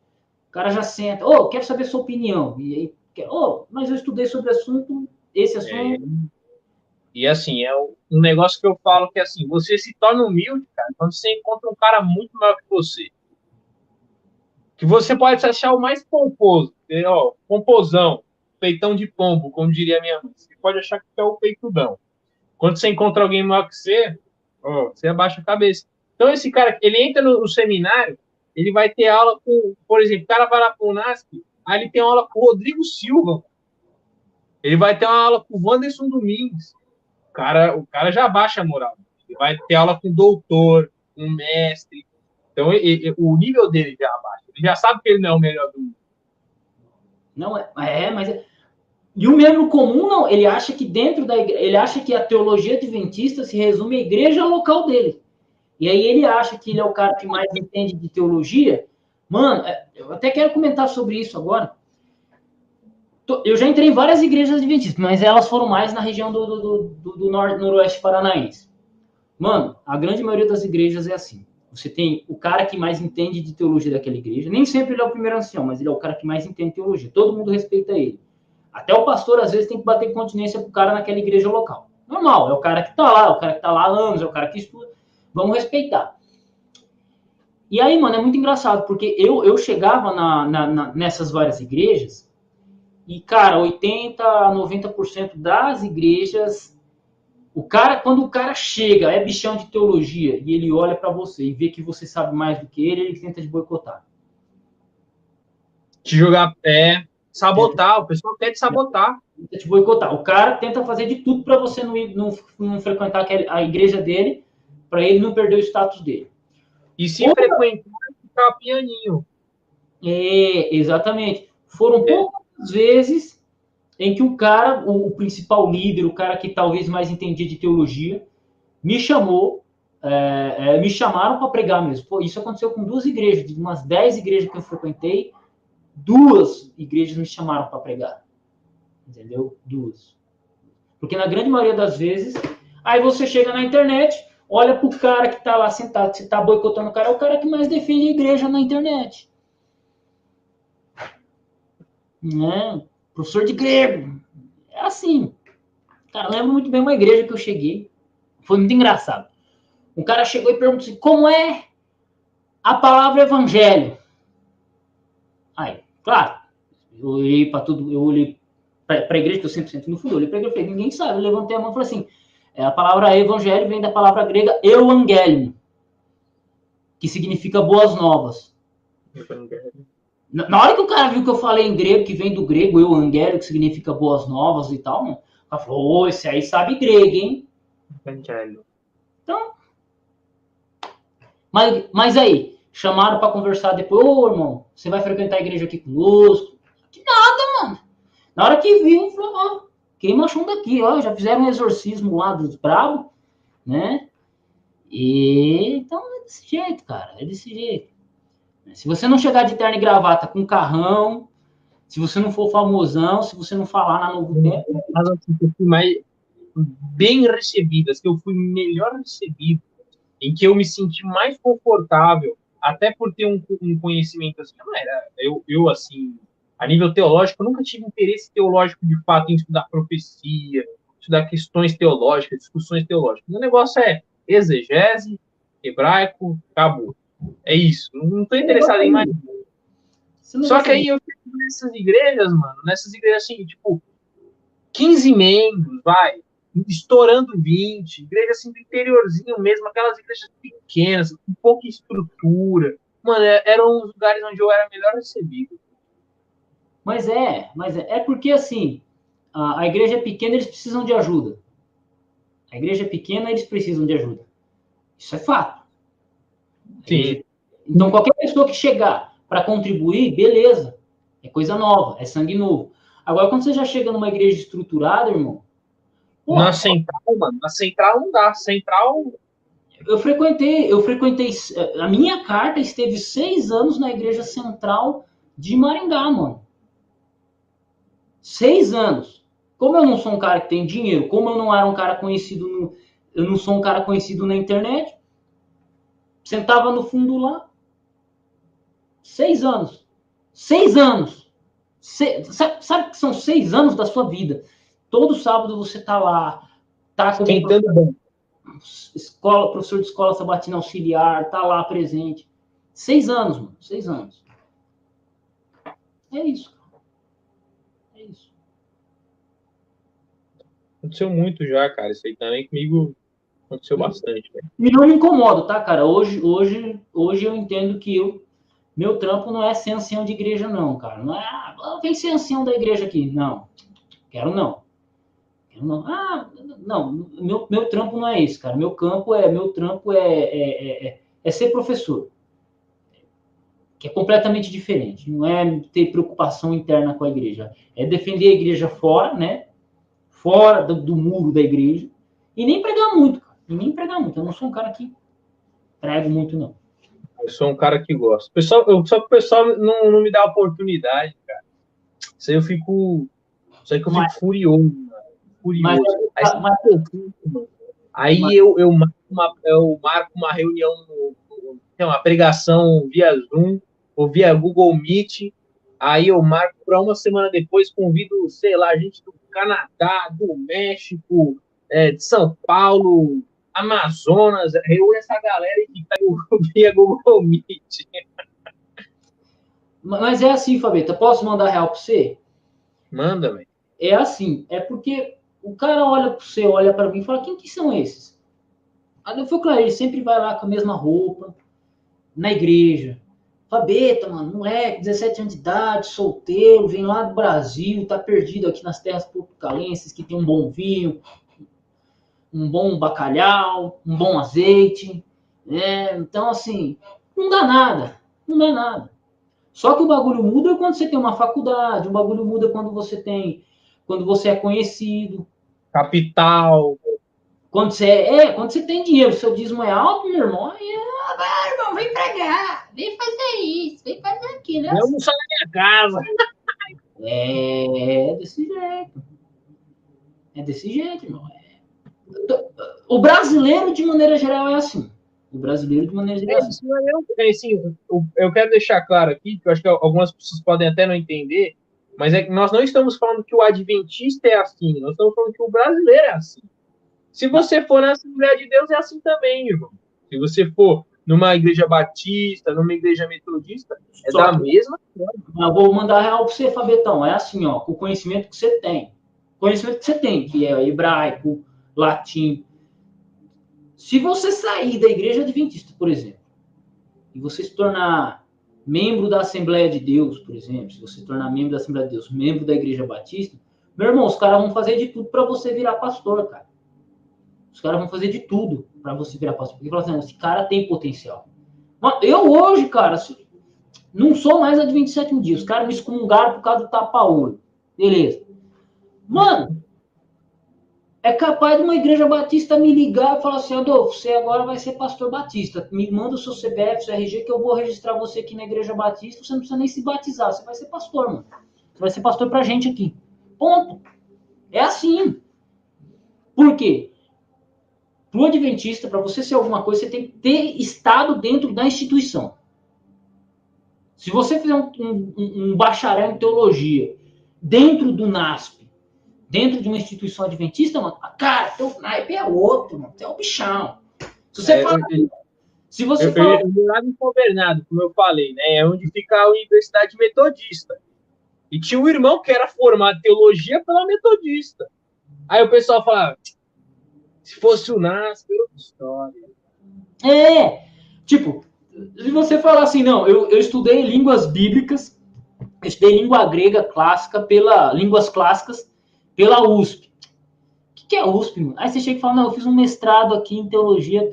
O cara já senta, quero saber sua opinião. E aí, mas eu estudei sobre esse assunto. E assim, é um negócio que eu falo que assim, você se torna humilde, cara, quando você encontra um cara muito maior que você. Que você pode se achar o mais pomposo, pomposão, peitão de pombo, como diria minha mãe. Você pode achar que é o peitudão. Quando você encontra alguém maior que você abaixa a cabeça. Então, esse cara, ele entra no seminário, ele vai ter aula com, por exemplo, o cara vai lá para o NASP, aí ele tem aula com o Rodrigo Silva. Ele vai ter uma aula com o Wanderson Domingues. O cara já abaixa a moral. Ele vai ter aula com o doutor, com o mestre. Então, o nível dele já abaixa. Ele já sabe que ele não é o melhor do mundo. Não mas... E o membro comum, não. Ele acha que dentro da igreja... Ele acha que a teologia adventista se resume à igreja local dele. E aí ele acha que ele é o cara que mais entende de teologia. Mano, eu até quero comentar sobre isso agora. Eu já entrei em várias igrejas adventistas, mas elas foram mais na região do noroeste paranaense. Mano, a grande maioria das igrejas é assim. Você tem o cara que mais entende de teologia daquela igreja. Nem sempre ele é o primeiro ancião, mas ele é o cara que mais entende teologia. Todo mundo respeita ele. Até o pastor, às vezes, tem que bater continência pro cara naquela igreja local. Normal, é o cara que tá lá, é o cara que tá lá há anos, é o cara que estuda. Vamos respeitar. E aí, mano, é muito engraçado, porque eu chegava nessas várias igrejas e, cara, 80% a 90% das igrejas, quando o cara chega, é bichão de teologia, e ele olha pra você e vê que você sabe mais do que ele tenta te boicotar. Te jogar sabotar, o pessoal quer te sabotar. Tenta te boicotar. O cara tenta fazer de tudo pra você não frequentar a igreja dele, pra ele não perder o status dele. E se frequentar, ficar pianinho. Exatamente. Foram poucas vezes em que o cara, o principal líder, o cara que talvez mais entendia de teologia, me chamaram para pregar mesmo. Pô, isso aconteceu com 2 igrejas, de umas 10 igrejas que eu frequentei, 2 igrejas me chamaram para pregar. Entendeu? 2. Porque na grande maioria das vezes, aí você chega na internet, olha pro cara que tá lá sentado, você tá boicotando o cara, é o cara que mais defende a igreja na internet. Né? Professor de grego. É assim. Cara, eu lembro muito bem uma igreja que eu cheguei. Foi muito engraçado. Um cara chegou e perguntou assim, como é a palavra evangelho? Aí, claro, eu olhei para tudo, eu olhei para a igreja, que eu sempre sento no fundo, eu olhei para a igreja e falei, ninguém sabe. Eu levantei a mão e falei assim, a palavra evangelho vem da palavra grega euangelion, que significa boas novas. Na hora que o cara viu que eu falei em grego, que vem do grego euangelion, que significa boas novas e tal, o cara falou, esse aí sabe grego, hein? Evangelho. Então, mas aí, chamaram para conversar depois, irmão, você vai frequentar a igreja aqui conosco? Que nada, mano. Na hora que viu, falou, queima chão daqui, já fizeram um exorcismo lá dos bravos, né? E então é desse jeito, cara, é desse jeito. Se você não chegar de terno e gravata com carrão, se você não for famosão, se você não falar na Novo Tempo... Mas assim, eu fui mais bem recebido, que eu fui melhor recebido, em que eu me senti mais confortável, até por ter um conhecimento assim, não era, eu assim, a nível teológico, eu nunca tive interesse teológico de fato em estudar profecia, estudar questões teológicas, discussões teológicas. O negócio é exegese, hebraico, acabou. É isso. Não estou interessado em mais. Só que aí eu fico nessas igrejas, mano, nessas igrejas assim, tipo, 15 membros, vai, estourando 20, igreja assim do interiorzinho mesmo, aquelas igrejas pequenas, com pouca estrutura. Mano, eram os lugares onde eu era melhor recebido. Mas é porque assim, a igreja é pequena, eles precisam de ajuda. A igreja é pequena, eles precisam de ajuda. Isso é fato. Sim. Então, qualquer pessoa que chegar para contribuir, beleza. É coisa nova, é sangue novo. Agora, quando você já chega numa igreja estruturada, irmão... Na central, mano, na central não dá. Central... Eu frequentei... A minha carta esteve 6 anos na igreja central de Maringá, mano. 6 anos. Como eu não sou um cara que tem dinheiro, como eu não era um cara conhecido eu não sou um cara conhecido na internet, sentava no fundo lá. 6 anos. 6 anos. Sabe que são 6 anos da sua vida. Todo sábado você tá lá, tá como professor de escola sabatina auxiliar, tá lá presente. 6 anos, mano. 6 anos. É isso. É isso. Aconteceu muito já, cara. Isso aí também comigo aconteceu bastante. Né? E não me incomodo, tá, cara? Hoje eu entendo que meu trampo não é ser ancião de igreja, não, cara. Não é, vem ser ancião da igreja aqui. Não. Quero não. Não. Meu trampo não é esse, cara. Meu trampo é ser professor. Que é completamente diferente. Não é ter preocupação interna com a igreja. É defender a igreja fora, né? Fora do muro da igreja. E nem pregar muito, cara. Eu não sou um cara que prego muito, não. Eu sou um cara que gosta. Só que o pessoal não me dá oportunidade, cara. Isso aí eu fico furioso, mano. Furioso. Aí eu marco uma reunião tem uma pregação via Zoom ou via Google Meet, aí eu marco para uma semana depois, convido, sei lá, gente do Canadá, do México, de São Paulo, Amazonas, reúne essa galera e pega via Google Meet. Mas é assim, Fabeta, posso mandar real para você? Manda, velho. É assim, é porque o cara olha para você, olha para mim e fala, quem que são esses? Aí eu falo, claro, ele sempre vai lá com a mesma roupa, na igreja. Fabeta, mano, moleque, 17 anos de idade, solteiro, vem lá do Brasil, tá perdido aqui nas terras portucalenses, que tem um bom vinho, um bom bacalhau, um bom azeite. Então, assim, não dá nada, não dá nada. Só que o bagulho muda quando você tem uma faculdade, o bagulho muda quando você é conhecido. Capital. Quando você tem dinheiro, seu dízimo é alto, meu irmão, aí, irmão, vem pregar, vem fazer isso, vem fazer aquilo. Eu não saio da minha casa. É desse jeito. É desse jeito, irmão. O brasileiro, de maneira geral, é assim. O brasileiro, de maneira geral, é assim. Eu quero deixar claro aqui, que eu acho que algumas pessoas podem até não entender, mas é que nós não estamos falando que o adventista é assim, nós estamos falando que o brasileiro é assim. Se você for na Assembleia de Deus, é assim também, irmão. Se você for numa igreja batista, numa igreja metodista, é da mesma forma. Eu vou mandar real para você, Fabetão. É assim, ó, com o conhecimento que você tem. Conhecimento que você tem, que é hebraico, latim. Se você sair da igreja adventista, por exemplo, e você se tornar membro da Assembleia de Deus, por exemplo, se você se tornar membro da Assembleia de Deus, membro da igreja batista, meu irmão, os caras vão fazer de tudo para você virar pastor, cara. Os caras vão fazer de tudo para você virar pastor. Porque falam assim, esse cara tem potencial. Eu hoje, cara, não sou mais adventista sétimo dia. Os caras me excomungaram por causa do tapa-olho. Beleza. Mano, é capaz de uma igreja batista me ligar e falar assim, Adolfo, você agora vai ser pastor batista. Me manda o seu CPF, seu RG, que eu vou registrar você aqui na igreja batista. Você não precisa nem se batizar. Você vai ser pastor, mano. Você vai ser pastor pra gente aqui. Ponto. É assim. Por quê? Para o adventista, para você ser alguma coisa, você tem que ter estado dentro da instituição. Se você fizer um bacharel em teologia dentro do NASP, dentro de uma instituição adventista, mano, cara, teu naipe é outro, mano, tu é um bichão. Se você fala... Se você fala... Eu lá em São Bernardo, como eu falei, né, é onde fica a Universidade Metodista. E tinha um irmão que era formado em teologia pela Metodista. Aí o pessoal falava, se fosse o NASP, era outra história. Tipo, se você falar assim, não, eu estudei línguas bíblicas, eu estudei língua grega clássica línguas clássicas pela USP. O que é USP, mano? Aí você chega e fala, não, eu fiz um mestrado aqui em teologia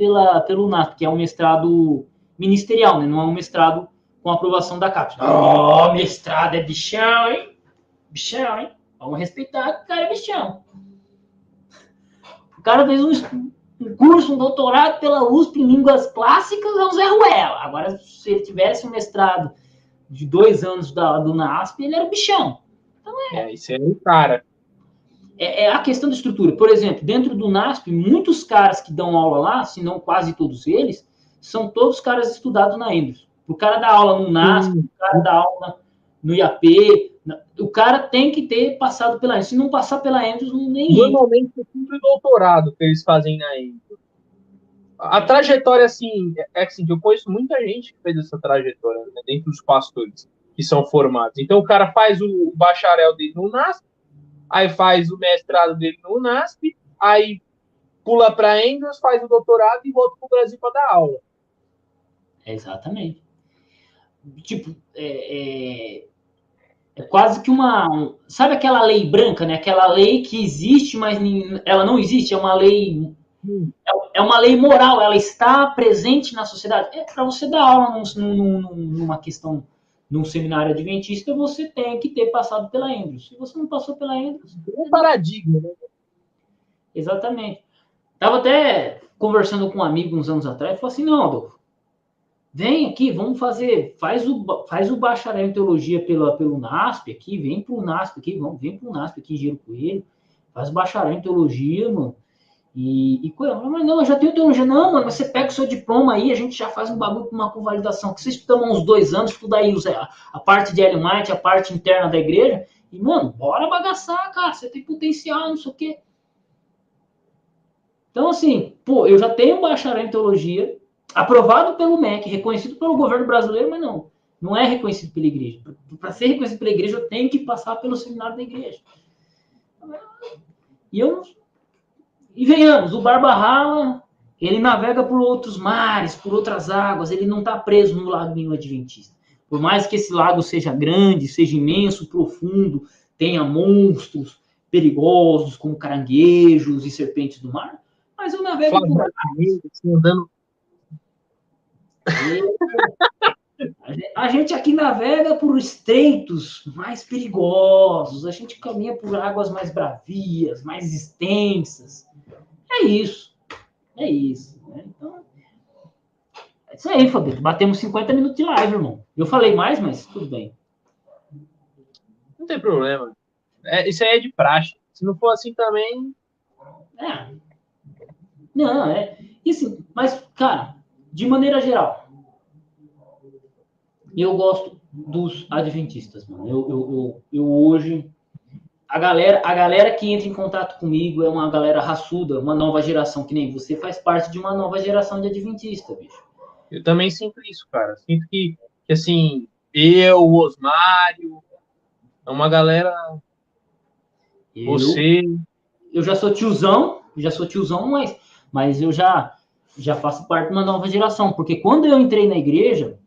pelo NASP, que é um mestrado ministerial, né? Não é um mestrado com aprovação da CAPES. Oh, mestrado é bichão, hein? Bichão, hein? Vamos respeitar que o cara é bichão. O cara fez um curso, um doutorado pela USP em línguas clássicas, é um Zé Ruela. Agora, se ele tivesse um mestrado de 2 anos do NASP, ele era o bichão. Então isso é o cara. É a questão da estrutura. Por exemplo, dentro do NASP, muitos caras que dão aula lá, se não quase todos eles, são todos caras estudados na Andrews. O cara dá aula no NASP, o cara dá aula no IAP, o cara tem que ter passado pela Andrews. Se não passar pela Andrews, nem normalmente é tudo doutorado que eles fazem na Andrews. A trajetória, assim, é assim, eu conheço muita gente que fez essa trajetória, né, dentro dos pastores que são formados. Então, o cara faz o bacharel dele no NASP, aí faz o mestrado dele no NASP, aí pula para Andrews, faz o doutorado e volta para o Brasil para dar aula. Exatamente. Tipo, é quase que sabe aquela lei branca, né? Aquela lei que existe, mas ela não existe, é uma lei... É uma lei moral, ela está presente na sociedade. Para você dar aula numa questão, num seminário adventista, você tem que ter passado pela Andrews. Se você não passou pela Andrews... É um paradigma, né? Exatamente. Estava até conversando com um amigo uns anos atrás, e falou assim, não, Adolfo, vem aqui, vamos faz o bacharel em teologia pelo NASP aqui, vem pro NASP aqui, vem pro NASP aqui, Giro Coelho, faz o bacharel em teologia, mano, Mas não, eu já tenho teologia. Não, mano, mas você pega o seu diploma aí, a gente já faz um bagulho com uma convalidação. Que vocês estudam uns 2 anos, estuda aí a parte de Ellen White, a parte interna da igreja. E, mano, bora bagaçar, cara. Você tem potencial, não sei o quê. Então, assim, pô, eu já tenho um bacharel em teologia, aprovado pelo MEC, reconhecido pelo governo brasileiro, mas não é reconhecido pela igreja. Para ser reconhecido pela igreja, eu tenho que passar pelo seminário da igreja. E venhamos, o Barba Rala, ele navega por outros mares, por outras águas, ele não está preso no lago adventista. Por mais que esse lago seja grande, seja imenso, profundo, tenha monstros perigosos, como caranguejos e serpentes do mar, mas eu navego por assim, andando. A gente aqui navega por estreitos mais perigosos, a gente caminha por águas mais bravias, mais extensas. É isso. Né? Então, é isso aí, Fabio. Batemos 50 minutos de live, irmão. Eu falei mais, mas tudo bem. Não tem problema. Isso aí é de praxe. Se não for assim também... Não, isso, mas, cara, de maneira geral, eu gosto dos adventistas, mano. Eu hoje... A galera que entra em contato comigo é uma galera raçuda, uma nova geração, que nem você faz parte de uma nova geração de adventista, bicho. Eu também sinto isso, cara. Sinto que assim, o Osmário, é uma galera... Você... Eu já sou tiozão, mas eu já faço parte de uma nova geração, porque quando eu entrei na igreja,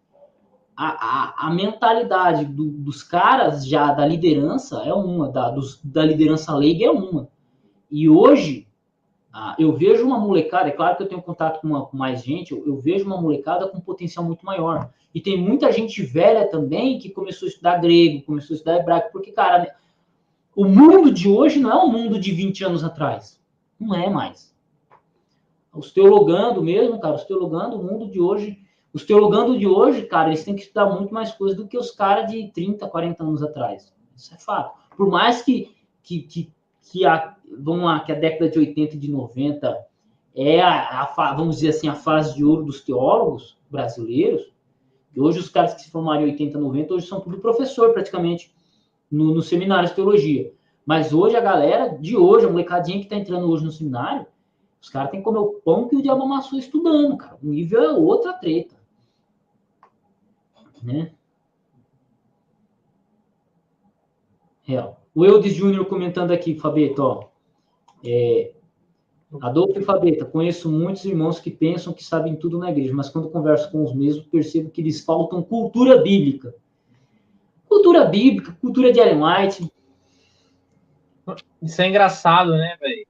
a mentalidade dos caras já da liderança é uma, da liderança leiga é uma. E hoje, eu vejo uma molecada, é claro que eu tenho contato com mais gente, eu vejo uma molecada com potencial muito maior. E tem muita gente velha também que começou a estudar grego, começou a estudar hebraico, porque, cara, o mundo de hoje não é o mundo de 20 anos atrás. Não é mais. Os teologando mesmo, cara, o mundo de hoje... Os teologando de hoje, cara, eles têm que estudar muito mais coisa do que os caras de 30, 40 anos atrás. Isso é fato. Por mais que vamos lá, que a década de 80 e de 90 é vamos dizer assim, a fase de ouro dos teólogos brasileiros, e hoje os caras que se formaram em 80, 90, hoje são tudo professor praticamente no seminário de teologia. Mas hoje a galera de hoje, a molecadinha que está entrando hoje no seminário, os caras têm que comer o pão que o diabo amassou estudando, cara. O nível é outra treta. Né? Real. O Eudes Júnior comentando aqui, Fabeta, ó. Adolfo e Fabeta, conheço muitos irmãos que pensam que sabem tudo na igreja, mas quando converso com os mesmos, percebo que lhes faltam cultura bíblica. Cultura bíblica, cultura de Ellen White. Isso é engraçado, né, velho?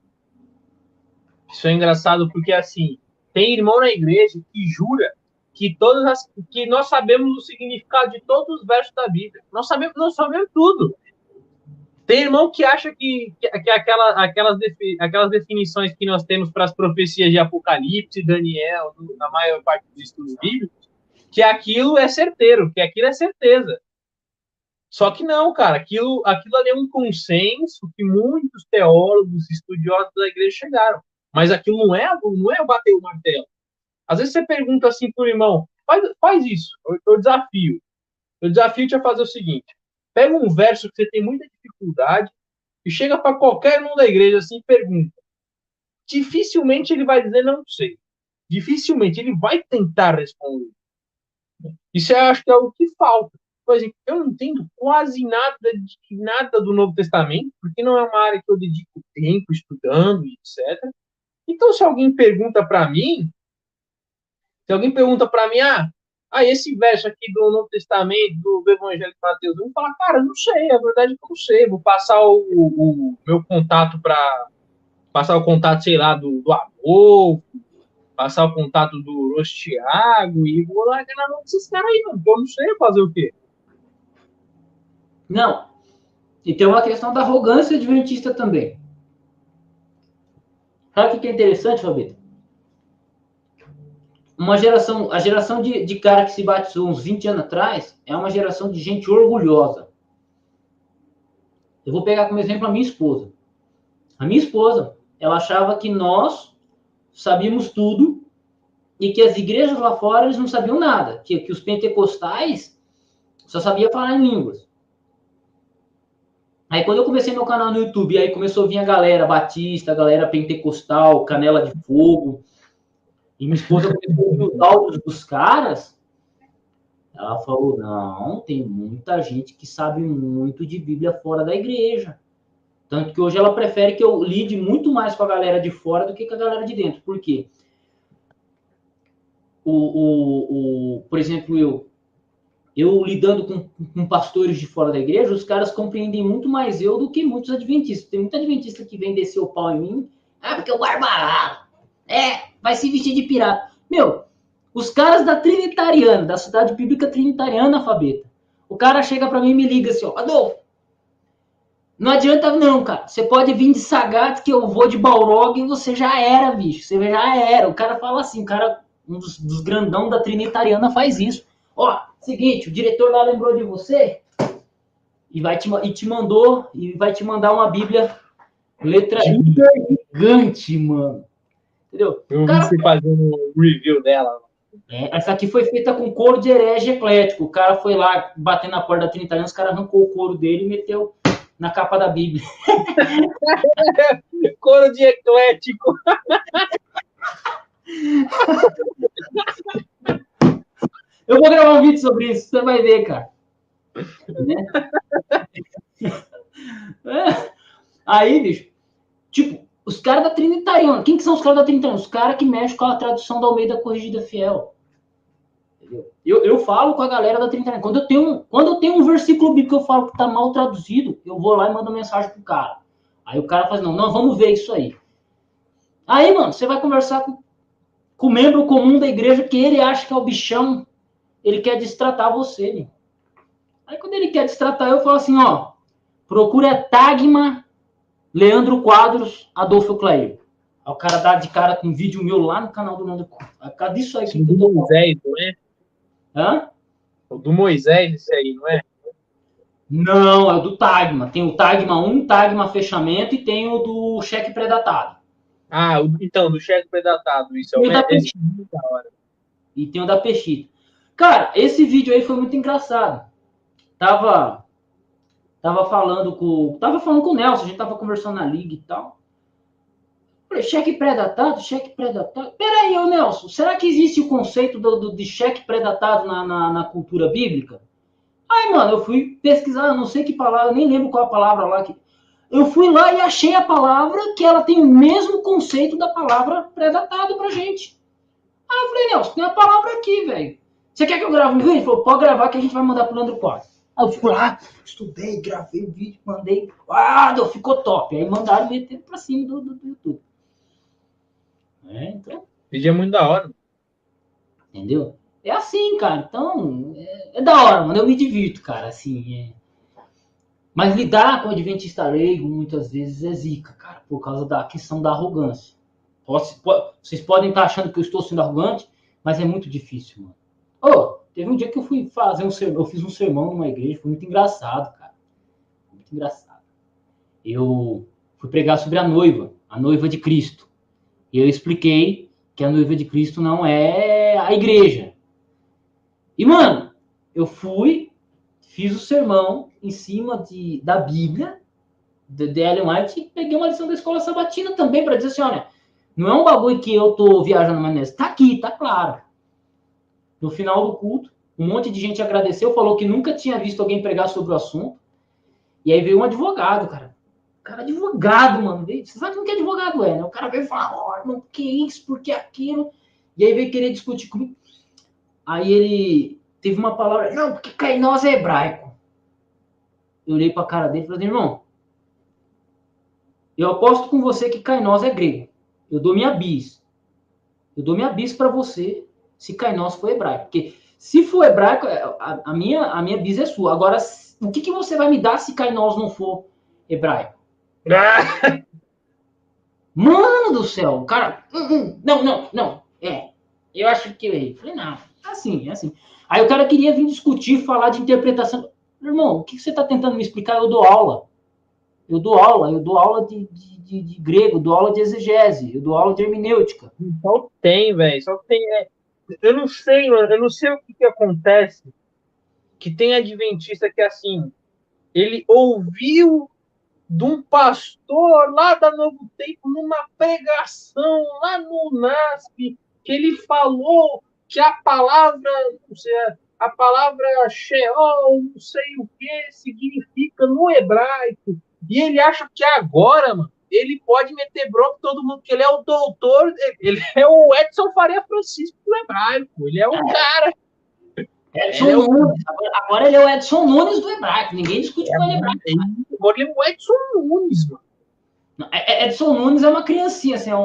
Isso é engraçado porque, assim, tem irmão na igreja que jura que nós sabemos o significado de todos os versos da Bíblia. Nós sabemos tudo. Tem irmão que acha que aquelas definições que nós temos para as profecias de Apocalipse, Daniel, na maior parte dos estudos bíblicos, que aquilo é certeiro, que aquilo é certeza. Só que não, cara, aquilo ali é um consenso que muitos teólogos, estudiosos da igreja chegaram. Mas aquilo não é bater o martelo. Às vezes você pergunta assim pro irmão, faz isso, eu desafio. Eu desafio-te a fazer o seguinte: pega um verso que você tem muita dificuldade e chega para qualquer irmão da igreja assim e pergunta. Dificilmente ele vai dizer não sei. Dificilmente ele vai tentar responder. Isso eu acho que é o que falta. Por exemplo, eu não entendo quase nada do Novo Testamento, porque não é uma área que eu dedico tempo estudando, etc. Então, se alguém pergunta para mim, esse verso aqui do Novo Testamento, do Evangelho de Mateus, eu vou falar, cara, não sei, a verdade é que eu não sei. Vou passar o meu contato passar o contato, sei lá, do Adolfo, passar o contato do Rostiago e vou largar na mão desses caras aí, mano. Eu não sei fazer o quê. Não. E tem uma questão da arrogância adventista também. Sabe o que é interessante, Fabito? A geração de cara que se batizou uns 20 anos atrás é uma geração de gente orgulhosa. Eu vou pegar como exemplo a minha esposa. A minha esposa, ela achava que nós sabíamos tudo e que as igrejas lá fora eles não sabiam nada, que os pentecostais só sabiam falar em línguas. Aí quando eu comecei meu canal no YouTube, aí começou a vir a galera batista, a galera pentecostal, canela de fogo, e minha esposa começou a ouvir os áudios dos caras, ela falou, não, tem muita gente que sabe muito de Bíblia fora da igreja. Tanto que hoje ela prefere que eu lide muito mais com a galera de fora do que com a galera de dentro. Por quê? Por exemplo, eu lidando com pastores de fora da igreja, os caras compreendem muito mais eu do que muitos adventistas. Tem muito adventista que vem descer o pau em mim. Ah, porque eu guardo barato. Vai se vestir de pirata. Meu, os caras da Trinitariana, da Cidade Bíblica Trinitariana, Fabeta, o cara chega pra mim e me liga assim, ó, Adolfo, não adianta não, cara. Você pode vir de Sagat que eu vou de Balrog e você já era, bicho. Você já era. O cara fala assim, o cara, um dos grandão da Trinitariana faz isso. Ó, seguinte, o diretor lá lembrou de você e vai te mandou e vai te mandar uma Bíblia letra gigante, mano. Entendeu? Eu vi você fazendo um review dela. Essa aqui foi feita com couro de herege eclético. O cara foi lá batendo na porta da Trinitariana, os caras arrancou o couro dele e meteu na capa da Bíblia. Couro de eclético. Eu vou gravar um vídeo sobre isso, você vai ver, cara. Aí, bicho, tipo, os caras da Trinitariana. Quem que são os caras da Trinitariana? Os caras que mexem com a tradução da Almeida Corrigida Fiel. Eu falo com a galera da Trinitariana. Quando eu tenho um versículo bíblico que eu falo que tá mal traduzido, eu vou lá e mando mensagem pro cara. Aí o cara faz, não, vamos ver isso aí. Aí, mano, você vai conversar com o membro comum da igreja que ele acha que é o bichão, ele quer destratar você, né? Aí quando ele quer destratar, eu falo assim, ó, procura Tagma, Leandro Quadros, Adolfo Clair. Aí o cara dá de cara com um vídeo meu lá no canal do Nando. Cadê isso aí? Que do Moisés, não é? Hã? O do Moisés, isso aí, não é? Não, é o do Tagma. Tem o Tagma 1, Tagma fechamento e tem o do cheque pré-datado. Ah, então, do cheque pré-datado. Isso é da hora. E tem o da Peixita. Cara, esse vídeo aí foi muito engraçado. Tava falando com o Nelson, a gente tava conversando na liga e tal. Falei, cheque pré-datado? Peraí, ô Nelson, será que existe o conceito de cheque pré-datado na cultura bíblica? Aí, mano, eu fui pesquisar, eu não sei que palavra, nem lembro qual a palavra lá. Eu fui lá e achei a palavra que ela tem o mesmo conceito da palavra pré-datado pra gente. Aí eu falei, Nelson, tem a palavra aqui, velho. Você quer que eu grave um vídeo? Ele falou, pode gravar que a gente vai mandar pro Leandro Quadro. Aí eu fui lá, estudei, gravei o vídeo, mandei. Ficou top. Aí mandaram e meteram pra cima do YouTube. Então. O vídeo é muito da hora. Entendeu? É assim, cara. Então, é da hora, mano. Eu me divirto, cara. Assim, Mas lidar com o adventista leigo muitas vezes é zica, cara, por causa da questão da arrogância. Vocês podem estar achando que eu estou sendo arrogante, mas é muito difícil, mano. Teve um dia que eu fui fazer um sermão, eu fiz um sermão numa igreja, foi muito engraçado, cara. Muito engraçado. Eu fui pregar sobre a noiva de Cristo. E eu expliquei que a noiva de Cristo não é a igreja. E, mano, eu fiz o sermão em cima da Bíblia, de Ellen White, e peguei uma lição da escola sabatina também para dizer assim, olha, não é um bagulho que eu tô viajando mais nessa, tá aqui, tá claro. No final do culto, um monte de gente agradeceu, falou que nunca tinha visto alguém pregar sobre o assunto, e aí veio um advogado, cara. Cara, advogado, mano. Você sabe o que advogado é, né? O cara veio falar, irmão, que isso, por que aquilo? E aí veio querer discutir comigo. Aí ele teve uma palavra, não, porque Cainós é hebraico. Eu olhei pra cara dele e falei, irmão, eu aposto com você que Cainós é grego. Eu dou minha bis. Eu dou minha bis pra você se Cainós for hebraico. Porque se for hebraico, a minha bis é sua. Agora, o que você vai me dar se Cainós não for hebraico? Mano do céu, o cara. Não. Eu acho que eu errei. Falei, não, é assim. Aí o cara queria vir discutir, falar de interpretação. Irmão, o que você está tentando me explicar? Eu dou aula. Eu dou aula de grego, eu dou aula de exegese, eu dou aula de hermenêutica. Só tem, velho. Só tem. Eu não sei, mano. Eu não sei o que que acontece. Que tem adventista que, assim, ele ouviu de um pastor lá da Novo Tempo, numa pregação lá no NASP, que ele falou que a palavra, não sei, a palavra Sheol, não sei o que, significa no hebraico. E ele acha que agora, mano, ele pode meter bronca em todo mundo, que ele é o doutor, ele é o Edson Faria Francisco do hebraico, ele é o cara. Edson Nunes, agora ele é o Edson Nunes do hebraico, ninguém discute com ele hebraico. Agora ele é o Edson Nunes, mano. Edson Nunes é uma criancinha, assim, é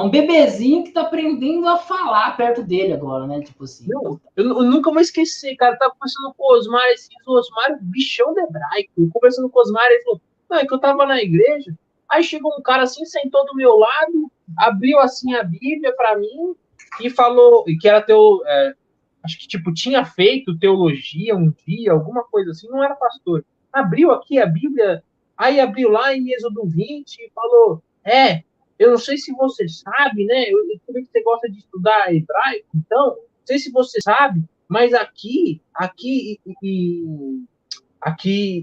um bebezinho que tá aprendendo a falar perto dele agora, né? Tipo assim. Eu nunca vou esquecer, cara. Eu tava conversando com o Osmar, o Osmar, bichão de hebraico. Eu conversando com o Osmar, ele falou: não, é que eu tava na igreja. Aí chegou um cara assim, sentou do meu lado, abriu assim a Bíblia pra mim e falou que era acho que tipo tinha feito teologia um dia, alguma coisa assim, não era pastor. Abriu aqui a Bíblia, aí abriu lá em Êxodo 20 e falou: eu não sei se você sabe, né? Eu sei que você gosta de estudar hebraico, então, não sei se você sabe, mas aqui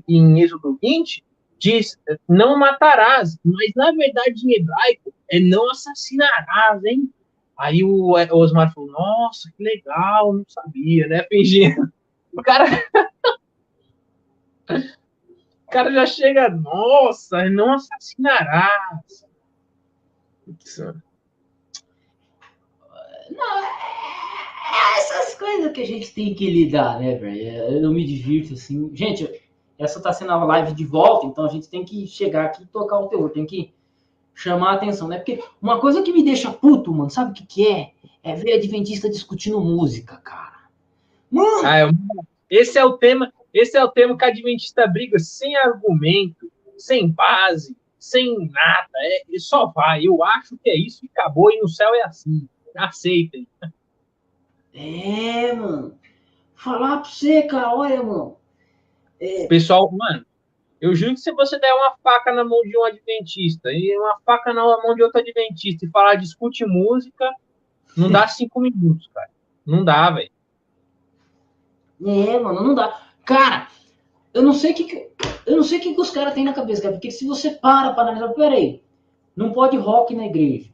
em Êxodo 20 diz: não matarás, mas na verdade em hebraico é não assassinarás, hein? Aí o Osmar falou: nossa, que legal, não sabia, né? Fingindo. O cara já chega: nossa, não assassinarás. Não, essas coisas que a gente tem que lidar, né, velho? Eu me divirto, assim. Gente, essa tá sendo a live de volta, então a gente tem que chegar aqui e tocar o terror, tem que chamar a atenção, né? Porque uma coisa que me deixa puto, mano, sabe o que que é? É ver adventista discutindo música, cara. Mano! Esse é o tema que a adventista briga sem argumento, sem base, sem nada. Só vai. Eu acho que é isso e acabou, e no céu é assim. Aceitem. Mano. Falar pra você, cara, olha, mano. Pessoal, mano, eu juro que se você der uma faca na mão de um adventista e uma faca na mão de outro adventista e falar discute música, não dá 5 minutos, cara. Não dá, velho. Mano, não dá. Cara, eu não sei o que os caras têm na cabeça, cara, porque se você para analisar, peraí, não pode rock na igreja.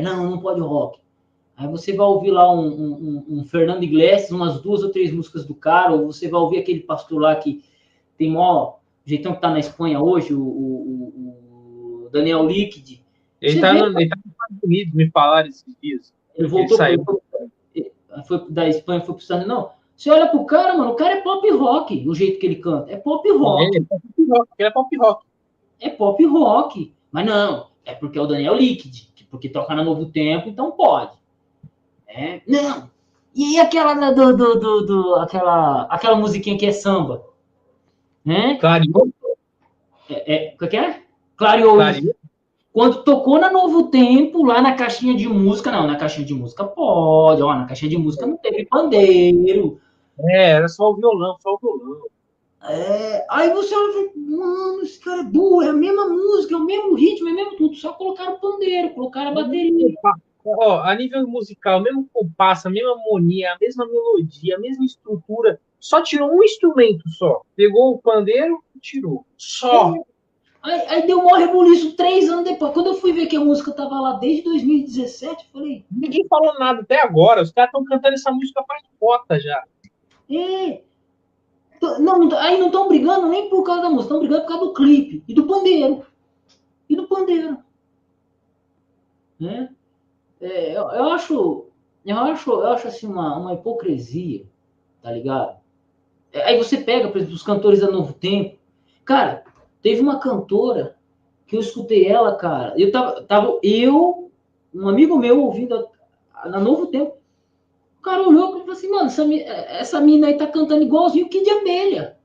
Não pode rock. Aí você vai ouvir lá um Fernando Iglesias, umas 2 ou 3 músicas do cara, ou você vai ouvir aquele pastor lá que tem mó jeitão que tá na Espanha hoje, o Daniel Liquid. Ele tá nos Estados Unidos, me falaram esses dias. Ele voltou, foi da Espanha, foi pro Estados Unidos. Não, você olha pro cara, mano, o cara é pop rock, o jeito que ele canta. É pop rock. Ele é pop rock. É pop rock. Mas não, é porque é o Daniel Liquid, porque toca na Novo Tempo, então pode. Não. E aquela aquela musiquinha que é samba? Né? Clareou? O que é? Clareou. Quando tocou na Novo Tempo, lá na caixinha de música, não, na caixinha de música pode, ó, na caixinha de música não teve pandeiro. Era só o violão, Aí você olha, mano, esse cara é burro, é a mesma música, é o mesmo ritmo, é o mesmo tudo, só colocaram pandeiro, colocaram a bateria. Ó, a nível musical, mesmo compasso, a mesma harmonia, a mesma melodia, a mesma estrutura, só tirou um instrumento só. Pegou o pandeiro e tirou. Só. Aí deu um maior rebuliço 3 anos depois. Quando eu fui ver que a música tava lá desde 2017, eu falei... Ninguém falou nada até agora. Os caras estão cantando essa música faz cota já. Não, aí não estão brigando nem por causa da música, estão brigando por causa do clipe e do pandeiro. Né? Eu acho assim uma hipocrisia, tá ligado? Aí você pega, por exemplo, os cantores da Novo Tempo. Cara, teve uma cantora que eu escutei ela, cara. Um amigo meu ouvindo na Novo Tempo. O cara olhou e falou assim, mano, essa mina aí tá cantando igualzinho o Kid de Abelha.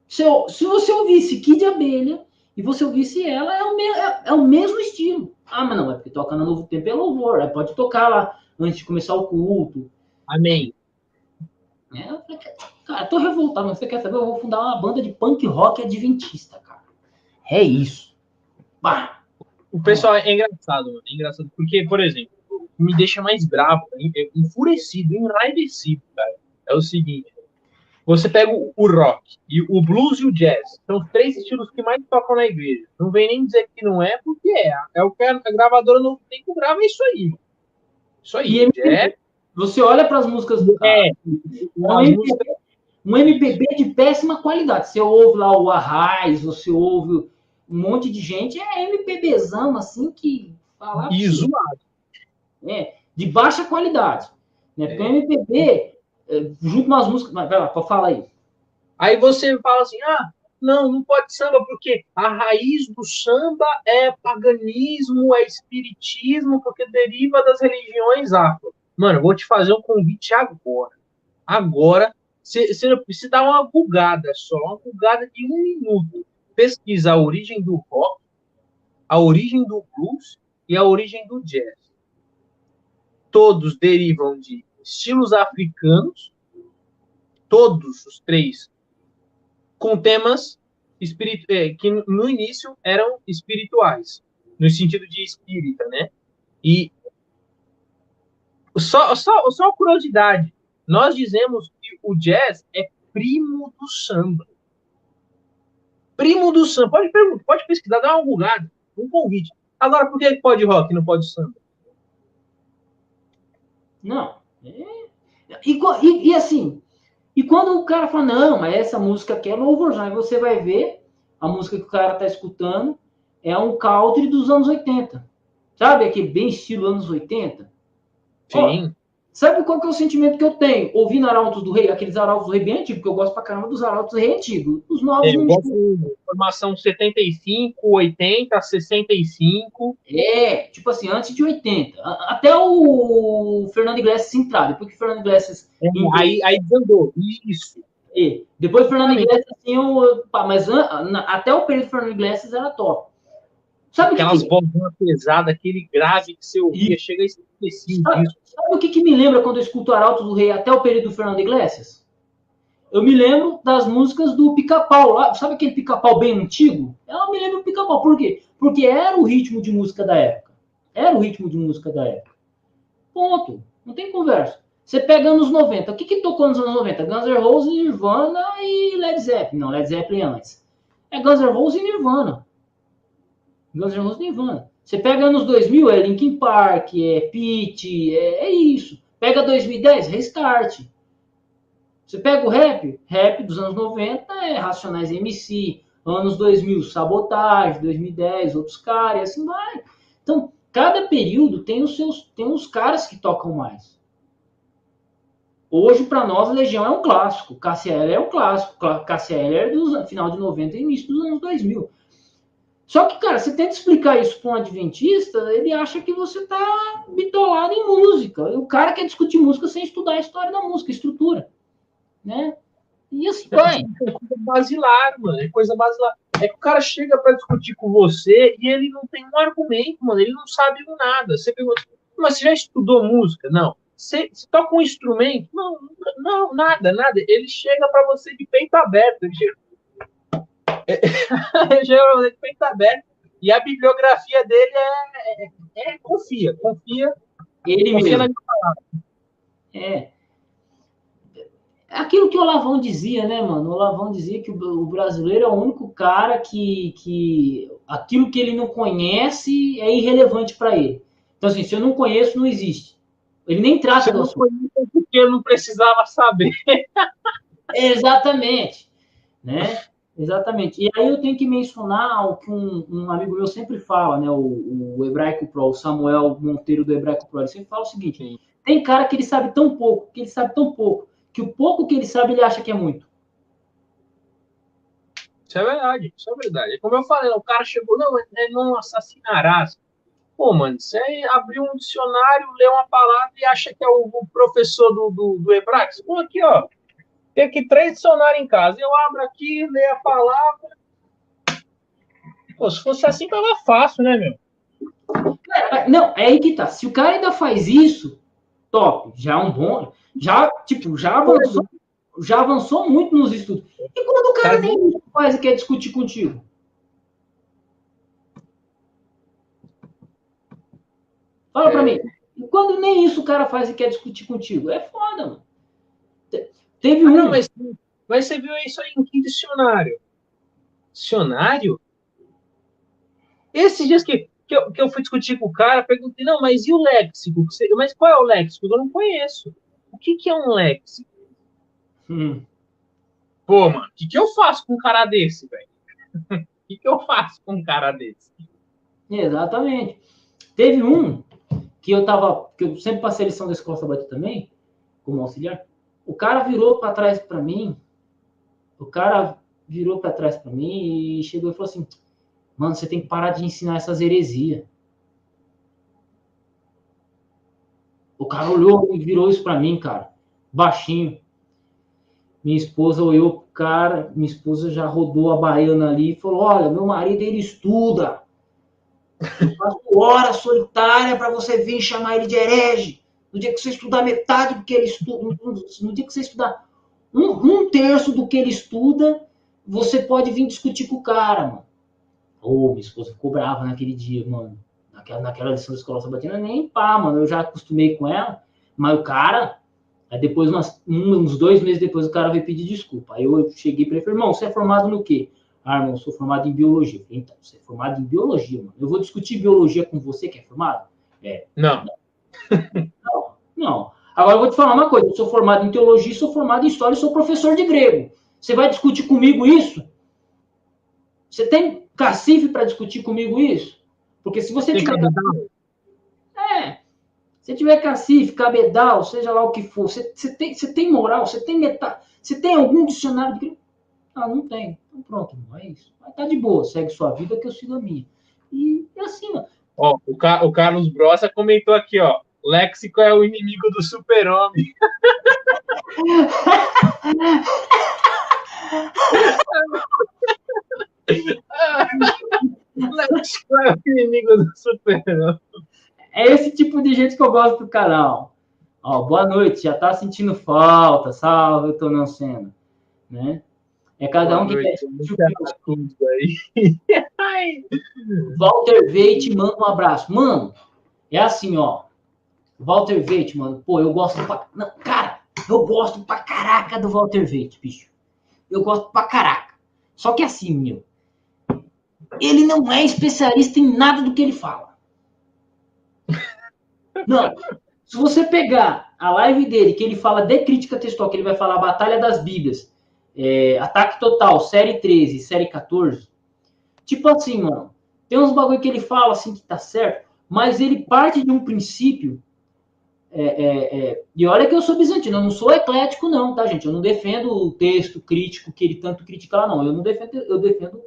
Se você ouvisse Kid de Abelha e você ouvisse ela, é o mesmo estilo. Mas não, é porque toca no Novo Tempo é louvor. Pode tocar lá antes de começar o culto. Amém. Eu falei, cara, tô revoltado, mas você quer saber? Eu vou fundar uma banda de punk rock adventista, cara. É isso. Bah. O pessoal é engraçado, mano. É engraçado. Porque, por exemplo, me deixa mais bravo, enfurecido, enraivecido, cara. É o seguinte. Você pega o rock, e o blues e o jazz. São os três estilos que mais tocam na igreja. Não vem nem dizer que não é, porque é. É o que a gravadora Novo Tempo grava, é isso aí. Isso E aí. MPB, você olha para as músicas. As músicas. Um MPB de péssima qualidade. Você ouve lá o Arraiz, você ouve um monte de gente, é MPBzão, assim, que falar E zoado. de baixa qualidade. Né? Porque o MPB, junto com as músicas. Vai lá, fala aí. Aí você fala assim, não pode samba, porque a raiz do samba é paganismo, é espiritismo, porque deriva das religiões afro. Mano, vou te fazer um convite agora. Agora, você dá uma bugada só, uma bugada de 1 minuto. Pesquisa a origem do rock, a origem do blues e a origem do jazz. Todos derivam de estilos africanos, todos os três, com temas que no início eram espirituais, no sentido de espírita, né? E só uma curiosidade, nós dizemos que o jazz é primo do samba. Primo do samba. Pode pesquisar, dar uma bugada, um convite. Agora, por que pode rock e não pode samba? Não. E assim, e quando o cara fala, não, mas essa música aqui é louvorzão, aí você vai ver a música que o cara tá escutando é um country dos anos 80. Sabe aquele bem estilo anos 80? Sim. Sabe qual que é o sentimento que eu tenho? Ouvindo Arautos do Rei, aqueles Arautos do Rei bem antigos, porque eu gosto pra caramba dos Arautos do Rei antigos. Os novos eu gosto de formação 75, 80, 65. Tipo assim, antes de 80. Até o Fernando Iglesias entrar. Depois que o Fernando Iglesias... Aí desandou. Isso. Depois do Fernando Iglesias, assim, mas até o período do Fernando Iglesias era top. Sabe aquelas vozes pesadas, aquele grave que você ouvia, chega a esquecer disso. Sabe o que me lembra quando eu escuto Arautos do Rei até o período do Fernando Iglesias? Eu me lembro das músicas do Pica-Pau. Sabe aquele Pica-Pau bem antigo? Eu me lembro do Pica-Pau. Por quê? Porque era o ritmo de música da época. Era o ritmo de música da época. Ponto. Não tem conversa. Você pega anos 90. O que tocou nos anos 90? Guns N' Roses, Nirvana e Led Zeppelin. Não, Led Zeppelin antes. É Guns N' Roses e Nirvana. Guns N' Roses e Nirvana. Você pega anos 2000, é Linkin Park, é Pitty, é isso. Pega 2010, Restart. Você pega o rap dos anos 90 é Racionais MC, anos 2000, Sabotagem, 2010, outros caras, e assim vai. Então, cada período tem os caras que tocam mais. Hoje, para nós, Legião é um clássico, Cassia é um clássico, Cassia é do final de 90 e início dos anos 2000. Só que, cara, você tenta explicar isso para um adventista, ele acha que você tá bitolado em música. E o cara quer discutir música sem estudar a história da música, a estrutura. Né? E assim, vai. É coisa basilar, mano. É coisa basilar. É que o cara chega para discutir com você e ele não tem um argumento, mano. Ele não sabe nada. Você pergunta, mas você já estudou música? Não. Você toca um instrumento? Não, nada. Ele chega para você de peito aberto. Ele chega de peito aberto. E a bibliografia dele confia. Ele confia mesmo. Na palavra. Aquilo que o Olavão dizia, né, mano? O Olavão dizia que o brasileiro é o único cara que aquilo que ele não conhece é irrelevante para ele. Então, assim, se eu não conheço, não existe. Ele nem trata do assunto. Porque eu não precisava saber. Exatamente. Né? Exatamente. E aí eu tenho que mencionar o que um amigo meu sempre fala, né? O Hebraico Pro, o Samuel Monteiro do Hebraico Pro, ele sempre fala o seguinte: sim, tem cara que ele sabe tão pouco, que o pouco que ele sabe, ele acha que é muito. Isso é verdade. Como eu falei, o cara chegou, não assassinarás. Pô, mano, você abriu um dicionário, lê uma palavra e acha que é o professor do hebraico. Pô, aqui, ó, tem aqui 3 dicionários em casa. Eu abro aqui, leio a palavra. Pô, se fosse assim, tava fácil, né, meu? Não, é aí que tá. Se o cara ainda faz isso, top. Já é um bom. Já avançou. já avançou muito nos estudos. E quando o cara nem isso faz e quer discutir contigo? Fala pra mim. E quando nem isso o cara faz e quer discutir contigo? É foda, mano. Teve um... Não, mas você viu isso aí em que dicionário? Dicionário? Esses dias que eu fui discutir com o cara, perguntei, não, mas e o léxico? Mas qual é o léxico? Eu não conheço. O que é um léxico? Pô, mano, o que eu faço com um cara desse, velho? O que eu faço com um cara desse? Exatamente. Teve um que eu sempre passei a lição da escola sabatina também, como auxiliar. O cara virou para trás para mim, e chegou e falou assim, mano, você tem que parar de ensinar essas heresias. O cara olhou e virou isso para mim, cara, baixinho. Minha esposa olhou pro cara, minha esposa já rodou a baiana ali e falou, olha, meu marido, ele estuda. Eu faço hora solitária para você vir chamar ele de herege. No dia que você estudar metade do que ele estuda, no dia que você estudar um terço do que ele estuda, você pode vir discutir com o cara, mano. Minha esposa ficou brava naquele dia, mano. Naquela lição da escola sabatina, nem pá, mano. Eu já acostumei com ela, mas o cara, aí depois, uns 2 meses depois, o cara veio pedir desculpa. Aí eu cheguei para ele e falei, irmão, você é formado no quê? Ah, irmão, eu sou formado em biologia. Falei, então, você é formado em biologia, mano. Eu vou discutir biologia com você que é formado? Não. Não. Agora eu vou te falar uma coisa. Eu sou formado em teologia, sou formado em história e sou professor de grego. Você vai discutir comigo isso? Você tem cacife para discutir comigo isso? Porque se você tiver... Se tiver cacife, cabedal, seja lá o que for, você tem moral, você tem algum dicionário de grego? Ah, não tem. Então pronto, não é isso. Mas tá de boa, segue sua vida que eu sigo a minha. E assim, mano. Ó, o Carlos Brossa comentou aqui, ó. Léxico é o inimigo do super-homem. Léxico é o inimigo do super-homem. É esse tipo de gente que eu gosto do canal. Ó, boa noite, já tá sentindo falta, salve, eu tô não sendo, né? É cada um que quer tudo aí. Walter Veit manda um abraço. Mano, é assim, ó. Walter Veit, mano, pô, eu gosto pra... Não, cara, eu gosto pra caraca do Walter Veit, bicho. Eu gosto pra caraca. Só que assim, meu, ele não é especialista em nada do que ele fala. Não. Se você pegar a live dele, que ele fala de crítica textual, que ele vai falar a Batalha das Bíblias, Ataque Total, série 13, série 14, tipo assim, mano, tem uns bagulho que ele fala assim que tá certo, mas ele parte de um princípio, e olha que eu sou bizantino, eu não sou eclético não, tá, gente? Eu não defendo o texto crítico que ele tanto critica lá, não. Eu defendo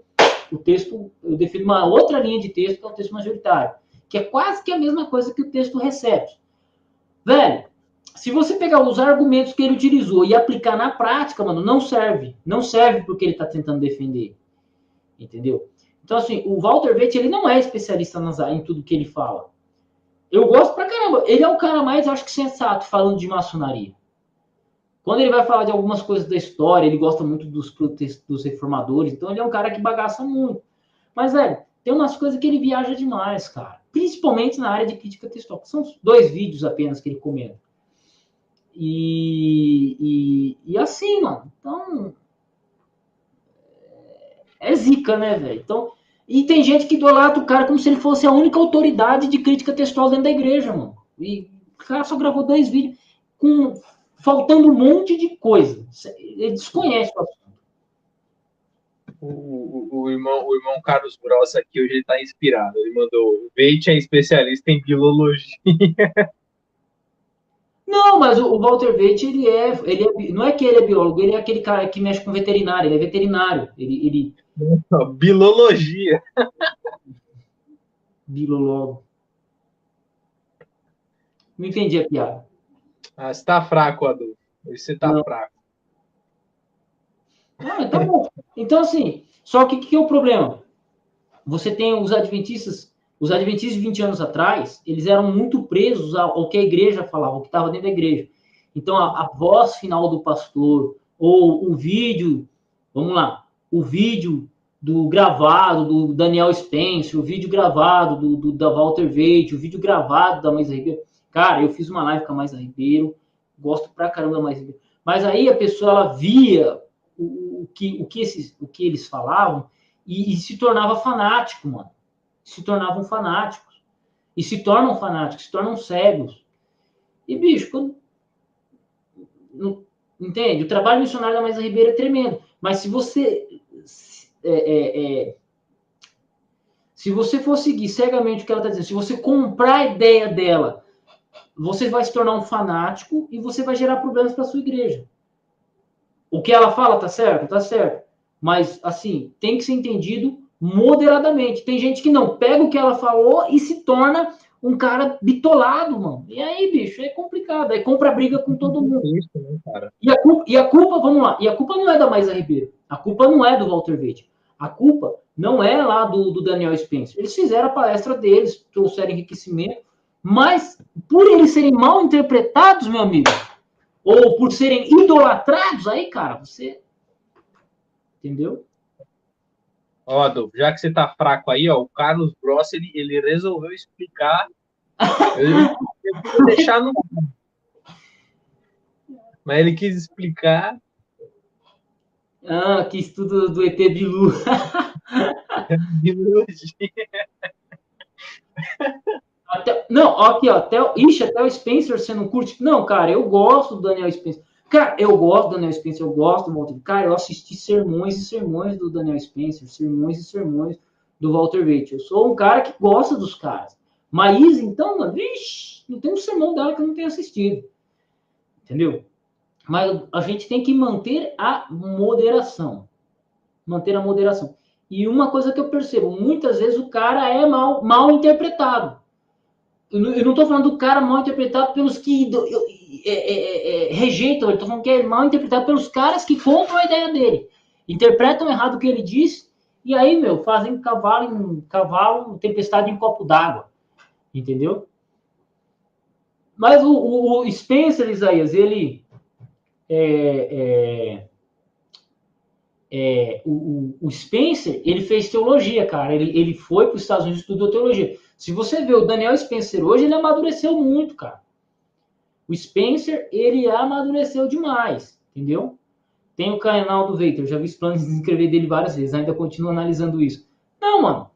o texto, eu defendo uma outra linha de texto, que é o texto majoritário, que é quase que a mesma coisa que o texto recebe. Velho, se você pegar os argumentos que ele utilizou e aplicar na prática, mano, não serve. Não serve porque ele está tentando defender. Entendeu? Então, assim, o Walter Veit, ele não é especialista em tudo que ele fala. Eu gosto pra caramba. Ele é o cara mais, acho que, sensato falando de maçonaria. Quando ele vai falar de algumas coisas da história, ele gosta muito dos reformadores. Então, ele é um cara que bagaça muito. Mas, velho, tem umas coisas que ele viaja demais, cara. Principalmente na área de crítica textual. São 2 vídeos apenas que ele comenta. E assim, mano. Então, é zica, né, velho? Então, e tem gente que idolatra o cara como se ele fosse a única autoridade de crítica textual dentro da igreja, mano. E o cara só gravou 2 vídeos faltando um monte de coisa. Ele desconhece o assunto. O irmão Carlos Brossa aqui hoje ele tá inspirado. Ele mandou: o Veit é especialista em filologia. Não, mas o Walter Veit, não é que ele é biólogo, ele é aquele cara que mexe com veterinário, ele é veterinário. Bilologia. Bilologo. Não entendi a piada. Você tá fraco, Adolfo. Você tá fraco. Tá bom. Então, assim, só que o que é o problema? Você tem os adventistas de 20 anos atrás, eles eram muito presos ao que a igreja falava, o que estava dentro da igreja. Então, a voz final do pastor, ou o vídeo, vamos lá, o vídeo do gravado do Daniel Spencer, o vídeo gravado da Walter Veite, o vídeo gravado da Maísa Ribeiro. Cara, eu fiz uma live com a Maísa Ribeiro, gosto pra caramba da Maísa Ribeiro. Mas aí a pessoa, ela via o que eles falavam e se tornava fanático, mano. Se tornavam fanáticos. E se tornam fanáticos, se tornam cegos. E, bicho, entende? O trabalho missionário da Maísa Ribeiro é tremendo. Mas se você... se você for seguir cegamente o que ela está dizendo, se você comprar a ideia dela, você vai se tornar um fanático e você vai gerar problemas para sua igreja. O que ela fala tá certo? Tá certo. Mas, assim, tem que ser entendido moderadamente. Tem gente que não pega o que ela falou e se torna um cara bitolado, mano. E aí, bicho, é complicado. Aí compra briga com todo mundo. Isso, né, cara? E a culpa, vamos lá, e a culpa não é da Maísa Ribeiro. A culpa não é do Walter Veite. A culpa não é lá do Daniel Spencer. Eles fizeram a palestra deles, trouxeram enriquecimento, mas por eles serem mal interpretados, meu amigo, ou por serem idolatrados, aí, cara, você... Entendeu? Ó, Adolfo, já que você tá fraco aí, ó, o Carlos Gross, ele resolveu explicar. Eu vou deixar no... Mas ele quis explicar. Ah, que estudo do ET Bilu. Não, aqui, ó, até o Spencer você não curte. Não, cara, eu gosto do Daniel Spencer. Cara, eu gosto do Daniel Spencer, eu gosto do Walter. Cara, eu assisti sermões e sermões do Daniel Spencer, sermões e sermões do Walter Veite. Eu sou um cara que gosta dos caras. Maísa, então, mano, vixe, não tem um sermão dela que eu não tenha assistido. Entendeu? Mas a gente tem que manter a moderação. Manter a moderação. E uma coisa que eu percebo, muitas vezes o cara é mal interpretado. Eu não estou falando do cara mal interpretado pelos que rejeitam, eu estou falando que é mal interpretado pelos caras que compram a ideia dele. Interpretam errado o que ele diz, e aí, meu, fazem cavalo, tempestade em copo d'água. Entendeu? Mas o Spencer, Isaías, ele... o Spencer, ele fez teologia, cara. Ele foi para os Estados Unidos e estudou teologia. Se você vê o Daniel Spencer hoje, ele amadureceu muito, cara. O Spencer, ele amadureceu demais, entendeu? Tem o canal do Veiter, eu já vi os planos de se inscrever dele várias vezes, ainda continuo analisando isso. Não, mano.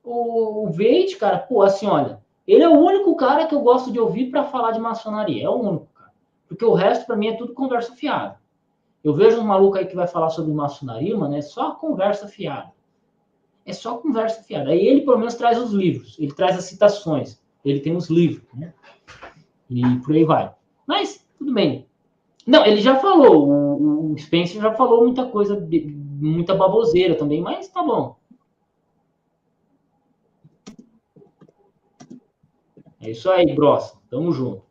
O Veiter, cara, pô, assim, olha, ele é o único cara que eu gosto de ouvir para falar de maçonaria. É o único, cara. Porque o resto, para mim, é tudo conversa fiada. Eu vejo um maluco aí que vai falar sobre maçonaria, mano, é só conversa fiada. É só conversa fiada. Aí ele, pelo menos, traz os livros. Ele traz as citações. Ele tem os livros, né? E por aí vai. Mas, tudo bem. Não, ele já falou. O Spencer já falou muita coisa, muita baboseira também, mas tá bom. É isso aí, Brossa. Tamo junto.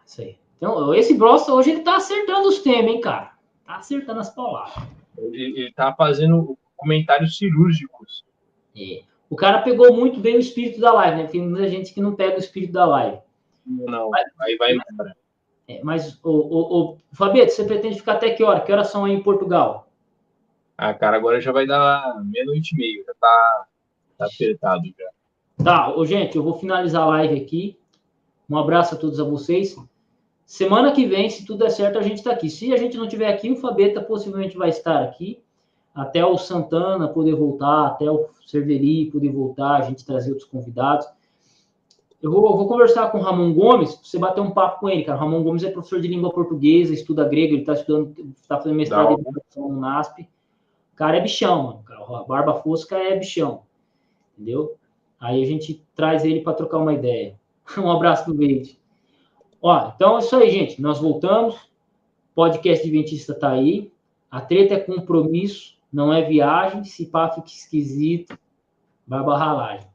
Isso aí. Então, esse Brossa hoje ele tá acertando os temas, hein, cara? Tá acertando as palavras. Ele tá fazendo comentários cirúrgicos. É. O cara pegou muito bem o espírito da live, né? Tem muita gente que não pega o espírito da live. Não, aí vai embora. Mas, Fabete, você pretende ficar até que hora? Que horas são aí em Portugal? Ah, cara, agora já vai dar 00:30. Já tá apertado já. Tá, gente, eu vou finalizar a live aqui. Um abraço a todos vocês. Semana que vem, se tudo der certo, a gente está aqui. Se a gente não estiver aqui, o Fabeta possivelmente vai estar aqui. Até o Santana poder voltar, até o Cerveri poder voltar, a gente trazer outros convidados. Eu vou conversar com o Ramon Gomes, pra você bater um papo com ele, cara. O Ramon Gomes é professor de língua portuguesa, estuda grego, ele está fazendo mestrado em educação no NASP. O cara é bichão, mano. A Barba Fosca é bichão. Entendeu? Aí a gente traz ele para trocar uma ideia. Um abraço do Veite. Ó, então é isso aí, gente. Nós voltamos. Podcast Adventista tá aí. A treta é compromisso, não é viagem. Se pá fica esquisito, vai barrar a laje.